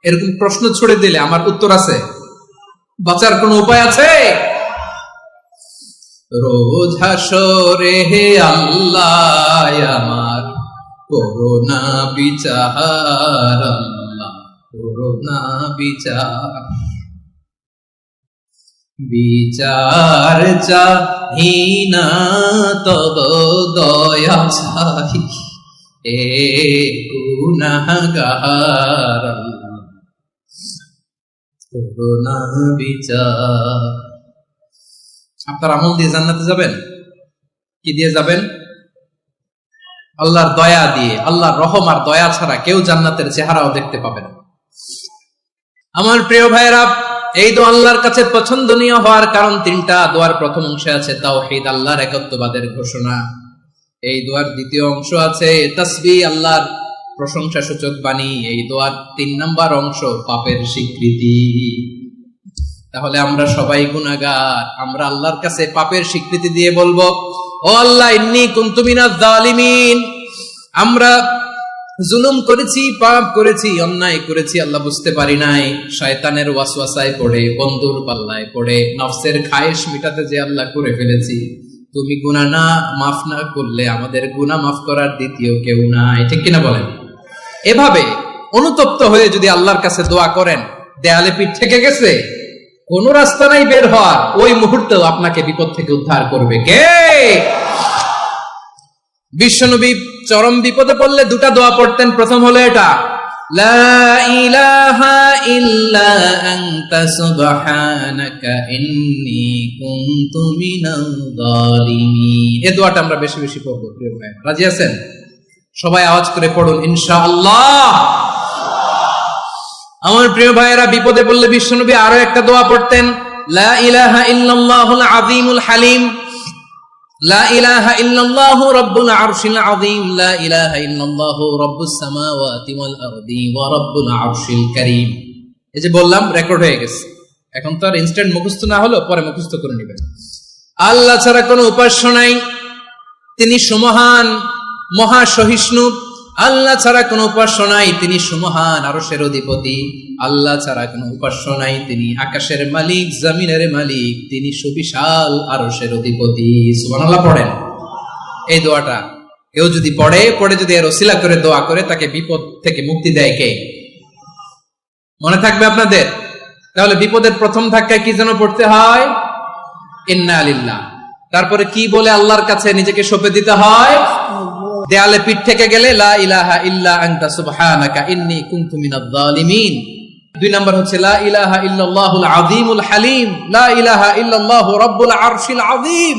এরকম প্রশ্ন ছুড়ে দিলে আমার উত্তর আছে? বাঁচার কোন উপায় আছে? রোজ হাসরে হে আল্লাহ আমার করোনা বিচার, আল্লাহ করোনা বিচার, বিচার চাহি না তব দয়া চাহি, এ গুনাহগার, আল্লাহ করোনা বিচার। আপনার আমল দিয়ে জান্নাতে যাবেন? কি দিয়ে যাবেন? আল্লাহর দয়া দিয়ে। আল্লাহর রহম আর দয়া ছাড়া কেউ জান্নাতের চেহারাও দেখতে পাবে না। আমার প্রিয় ভাইয়েরা, এই দোয়া আল্লাহর কাছে পছন্দনীয় হওয়ার কারণ 3টা। দোয়ার প্রথম অংশে আছে তাওহীদ, আল্লাহর একত্ববাদের ঘোষণা। এই দোয়ার দ্বিতীয় অংশ আছে তাসবিহ, আল্লাহর প্রশংসা সূচক বাণী। এই দোয়ার 3 নম্বর অংশ পাপের স্বীকৃতি। তাহলে আমরা সবাই গুনাহগার, আমরা আল্লাহর কাছে পাপের স্বীকৃতি দিয়ে বলবো, ও আল্লাহ ইন্নী কুনতু মিনাজ জালিমিন, আমরা জুলুম করেছি, পাপ করেছি, অন্যায় করেছি, আল্লাহ বুঝতে পারি নাই, শয়তানের ওয়াসওয়াসায় পড়ে, বন্ধুর পাল্লায় পড়ে, নফসের খায়েশ মিটাতে যে আল্লাহ করে ফেলেছি। তুমি গুনাহ না মাফ না করলে আমাদের গুনাহ মাফ করার দ্বিতীয় কেউ নাই। ঠিক কিনা বলেন? এভাবে অনুতপ্ত হয়ে যদি আল্লাহর কাছে দোয়া করেন, দেয়ালে পিঠ থেকে গেছে, কোন রাস্তা নাই বের হওয়ার, ওই মুহূর্তেও আপনাকে বিপদ থেকে উদ্ধার করবে কে? বিশ্বনবী চরম বিপদে পড়লে 2টা দোয়া পড়তেন। প্রথম হলো এটা, লা ইলাহা ইল্লা আনতা সুবহানাকা ইন্নী কুনতু মিনাল জালিমিন। এই দোয়াটা আমরা বেশি বেশি পড়ব প্রিয় ভাই। রাজি আছেন? সবাই আওয়াজ করে পড়ুন ইনশাআল্লাহ। আমার প্রিয় ভাইয়েরা, বিপদে পড়লে বিশ্বনবী আরো একটা দোয়া পড়তেন, লা ইলাহা ইল্লাল্লাহুল আযীমুল হালিম, লা ইলাহা ইল্লাল্লাহু রাব্বুল আরশিল আযীম, লা ইলাহা ইল্লাল্লাহু রাব্বুস সামাওয়াতি ওয়াল আরদি ওয়া রাব্বুল আরশিল কারীম। এই যে বললাম, রেকর্ড হয়ে গেছে। এখন তো আর ইনস্ট্যান্ট মুখস্থ না হলো, পরে মুখস্থ করে নেবেন। আল্লাহ ছাড়া কোনো উপাস্য নাই, তিনি সমহান, মহা সহিষ্ণু, আল্লাহ ছাড়া কোনো উপাস্য নাই, তিনি সুমহান আরশের অধিপতি। আল্লাহ ছাড়া কোনো উপাস্য নাই, তিনি আকাশের মালিক, জমিনের মালিক, তিনি সুবিশাল আরশের অধিপতি। সুবহানাল্লাহ পড়েন। এই দোয়াটা কেউ যদি পড়ে যদি এর ওসিলা করে দোয়া করে, তাকে বিপদ থেকে মুক্তি দেয় কে? মনে থাকবে আপনাদের? তাহলে বিপদের প্রথম ধাক্কায় কি যেন পড়তে হয়? ইন্না লিল্লাহ। তারপরে কি বলে আল্লাহর কাছে নিজেকে সঁপে দিতে হয়? দেয়ালে পিঠ থেকে গেলে লা ইলাহা ইল্লা আনতা সুবহানাকা ইন্নী কুনতু মিনাজ জালিমিন। 2 নাম্বার হচ্ছে লা ইলাহা ইল্লাল্লাহুল আযীমুল হালিম, লা ইলাহা ইল্লাল্লাহু রাব্বুল আরশিল আযীম,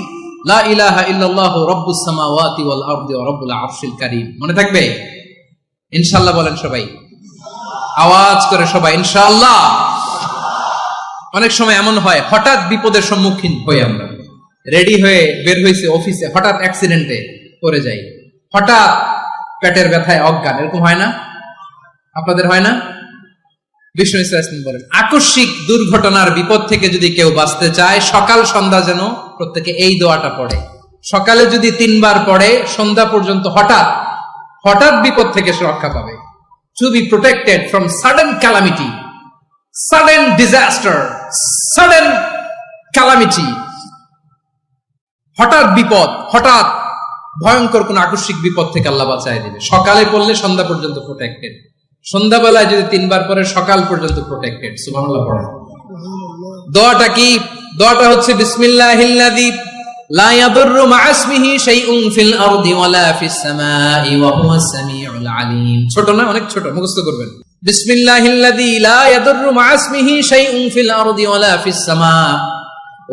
লা ইলাহা ইল্লাল্লাহু রাব্বুস সামাওয়াতি ওয়াল আরদি ওয়া রাব্বুল আরশিল কারীম। মনে থাকবে? ইনশাআল্লাহ বলেন সবাই, আওয়াজ করে সবাই ইনশাআল্লাহ। অনেক সময় এমন হয়, হঠাৎ বিপদের সম্মুখীন হই আমরা, রেডি হয়ে বের হয়েছে অফিসে, হঠাৎ অ্যাক্সিডেন্টে পড়ে যাই, হঠাৎ পেটের ব্যথায় অজ্ঞান, এরকম হয় না? আপনাদের হয় না? বিষ্ণু ইসলাম বলেন, আকস্মিক দুর্ঘটনার বিপদ থেকে যদি কেউ বাঁচতে চায়, সকাল সন্ধ্যা যেন প্রত্যেকে এই দোয়াটা পড়ে। সকালে যদি 3 বার পড়ে, সন্ধ্যা পর্যন্ত হঠাৎ হঠাৎ বিপদ থেকে সে রক্ষা পাবে। To be protected from sudden calamity, sudden disaster, sudden calamity, হঠাৎ বিপদ, হঠাৎ ভয়ঙ্কর কোন আকস্মিক বিপদ থেকে আল্লাহ বাঁচায় দিবে। সকালে পড়লে সন্ধ্যা পর্যন্ত প্রোটেক্টেড, সন্ধ্যাবেলায় যদি 3 বার পরে সকাল পর্যন্ত প্রোটেক্টেড। সুবহানাল্লাহ পড়েন। দোয়াটা কি? দোয়াটা হচ্ছে বিসমিল্লাহিল্লাযী লা ইয়াদুররু মা'a ইসমিহি শাইউন ফিল আরদি ওয়ালা ফিস সামাই ওয়া হুয়াস সামিউল আলীম। ছোট না? অনেক ছোট, মুখস্থ করবেন। বিসমিল্লাহিল্লাযী লা ইয়াদুররু মা'a ইসমিহি শাইউন ফিল আরদি ওয়ালা ফিস সামা।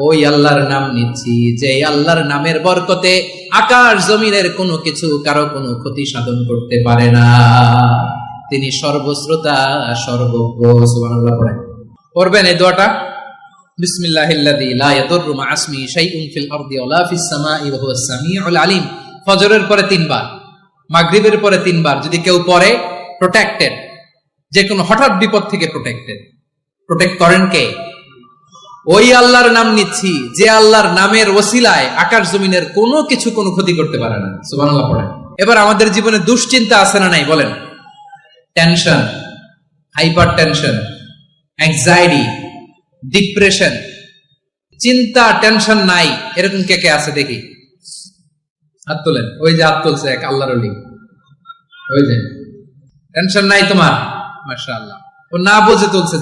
ওই আল্লাহর নাম নিচ্ছি, যে আল্লাহর নামের বরকতে আকাশ জমিনের কোনো কিছু কারো কোনো ক্ষতি সাধন করতে পারে না। তিনি সর্বশ্রোতা, সর্বজ্ঞ। সুবহানাল্লাহ পড়েন। পড়বেন এই দোয়াটা, বিসমিল্লাহিল্লাযী লা ইয়াদুররু মা'a ইসমিহি শাইউন ফিল আরদি ওয়ালা ফিস সামাই ওয়া হুয়াস সামিউল আলীম। ফজরের পরে 3 বার, মাগরিবের পরে 3 বার যদি কেউ পড়ে, প্রোটেক্টেড, যে কোনো হঠাৎ বিপদ থেকে প্রোটেক্টেড। প্রোটেক্ট করেন কে? ওই আল্লাহর নাম নিচ্ছি, যে আল্লাহর নামের ওসিলায় আকাশ জমিনের কোনো কিছু কোনো ক্ষতি করতে পারে না। সুবহানাল্লাহ পড়েন। এবার আমাদের জীবনে দুশ্চিন্তা আছে না নাই বলেন? Tension, hyper tension, anxiety, depression, চিন্তা, টেনশন নাই, এরকম কে কে আছে দেখি? হাত তোলেন। ওই যে হাত তুলছে এক আল্লাহর ওলি, ওই যে টেনশন নাই তোমার, মাশাআল্লাহ। ও না বুঝে তুলছে,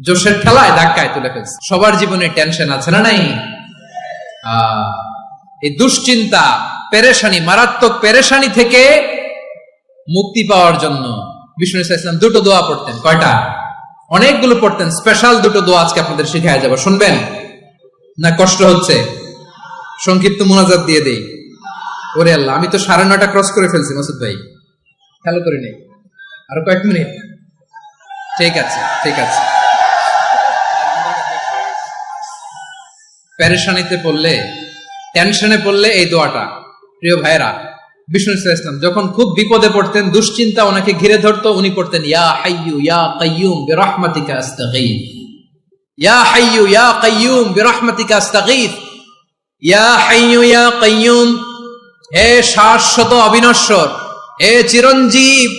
জোশের ঠেলায় ধাক্কায় তুলে ফেলছে। সবার জীবনে টেনশন আছে না নাই? এই দুশ্চিন্তা, পেরেশানি, মারাত্মক পেরেশানি থেকে মুক্তি পাওয়ার জন্য বিষ্ণু ইসলাম 2টো দোয়া পড়তেন। কয়টা? অনেকগুলো পড়তেন। স্পেশাল 2টো দোয়া আজকে আপনাদের শিখায় যাব, শুনবেন না? কষ্ট হচ্ছে? সংক্ষিপ্ত মুনাজাত দিয়ে দেই। ওরে আল্লাহ, আমি তো 9:30 ক্রস করে ফেলছি মাসুদ ভাই, খেয়াল করি নাই। আরো কয়েক মিনিট? ঠিক আছে, ঠিক আছে। পেরেশানিতে পড়লে, টেনশনে পড়লে এই দোয়াটা, প্রিয় ভাইরা, বিষ্ণু ইসলাম যখন খুব বিপদে পড়তেন, দুশ্চিন্তা ওনাকে ঘিরে ধরতো, উনি পড়তেন ইয়া হাইয়্যু ইয়া কাইয়্যুম বিরহমাতিকা আস্তাগীথ, ইয়া হাইয়্যু ইয়া কাইয়্যুম বিরহমাতিকা আস্তাগীথ, ইয়া হাইয়্যু ইয়া কাইয়্যুম, হে শাশ্বত অবিনশ্বর, হে চিরঞ্জীব,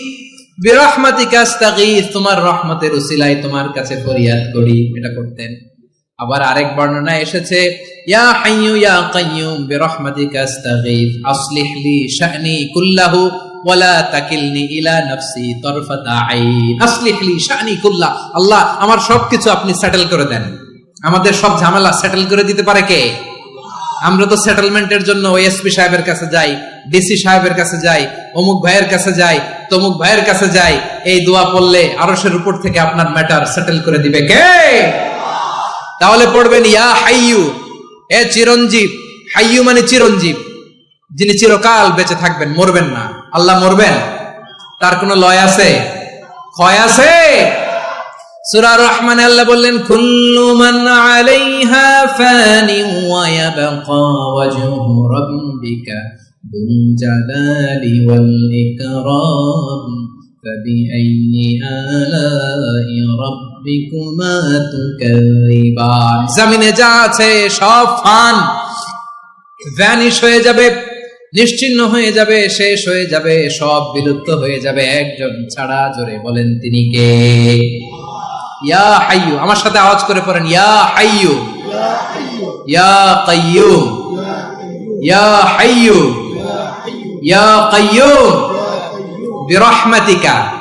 বিরহমাতিকা আস্তাগীথ, তোমার রহমতের উসিলায় তোমার কাছে ফরিয়াদ করি। এটা করতেন। আবার আরেক বর্ণনায় এসেছে ইয়া হাইয়্যু ইয়া কাইয়্যুম বিরহমাতিকা আস্তাগীথ আসলিহ লি শা'নি কুল্লাহু ওয়া লা তাকিলনি ইলা নাফসি তারফাতা আইন। আসলিহ লি শা'নি কুল্লাহ, আল্লাহ আমার সবকিছু আপনি সেটেল করে দেন। আমাদের সব ঝামেলা সেটেল করে দিতে পারে কে? আমরা তো সেটেলমেন্টের জন্য ওএসপি সাহেবের কাছে যাই, ডিসি সাহেবের কাছে যাই, অমুক ভাইয়ের কাছে যাই, তমুক ভাইয়ের কাছে যাই। এই দোয়া পড়লে আরশের উপর থেকে আপনার ম্যাটার সেটেল করে দিবে কে? তাহলে পড়বেন ইয়া হাইয়্যু, এ চিরঞ্জীব। হাইয়্যু মানে চিরঞ্জীব, যিনি চিরকাল বেঁচে থাকবেন, মরবেন না। আল্লাহ মরবেন? তার কোনো লয় আছে? ক্ষয় আছে? সূরা রহমানে আল্লাহ বললেন কুল্লু মান আলাইহা ফানি ওয়া ইয়াবকা ওয়াজহু রাব্বিকা যুল জালালি ওয়াল ইকরাম ফাবিআইয়ি আলাই রাব্বিকুমা তুকাযিবান। জমিনে যা আছে সব ফান, ভ্যানিশ হয়ে যাবে, নিশ্চিহ্ন হয়ে যাবে, শেষ হয়ে যাবে, সব বিলুপ্ত হয়ে যাবে একজন ছাড়া। জোরে বলেন তিনি কে? ইয়া হাইয়ু, আমার সাথে আওয়াজ করে পড়েন, ইয়া হাইয়ু, ইয়া কাইয়ুম, ইয়া হাইয়ু, ইয়া কাইয়ুম বিরহমাতিকা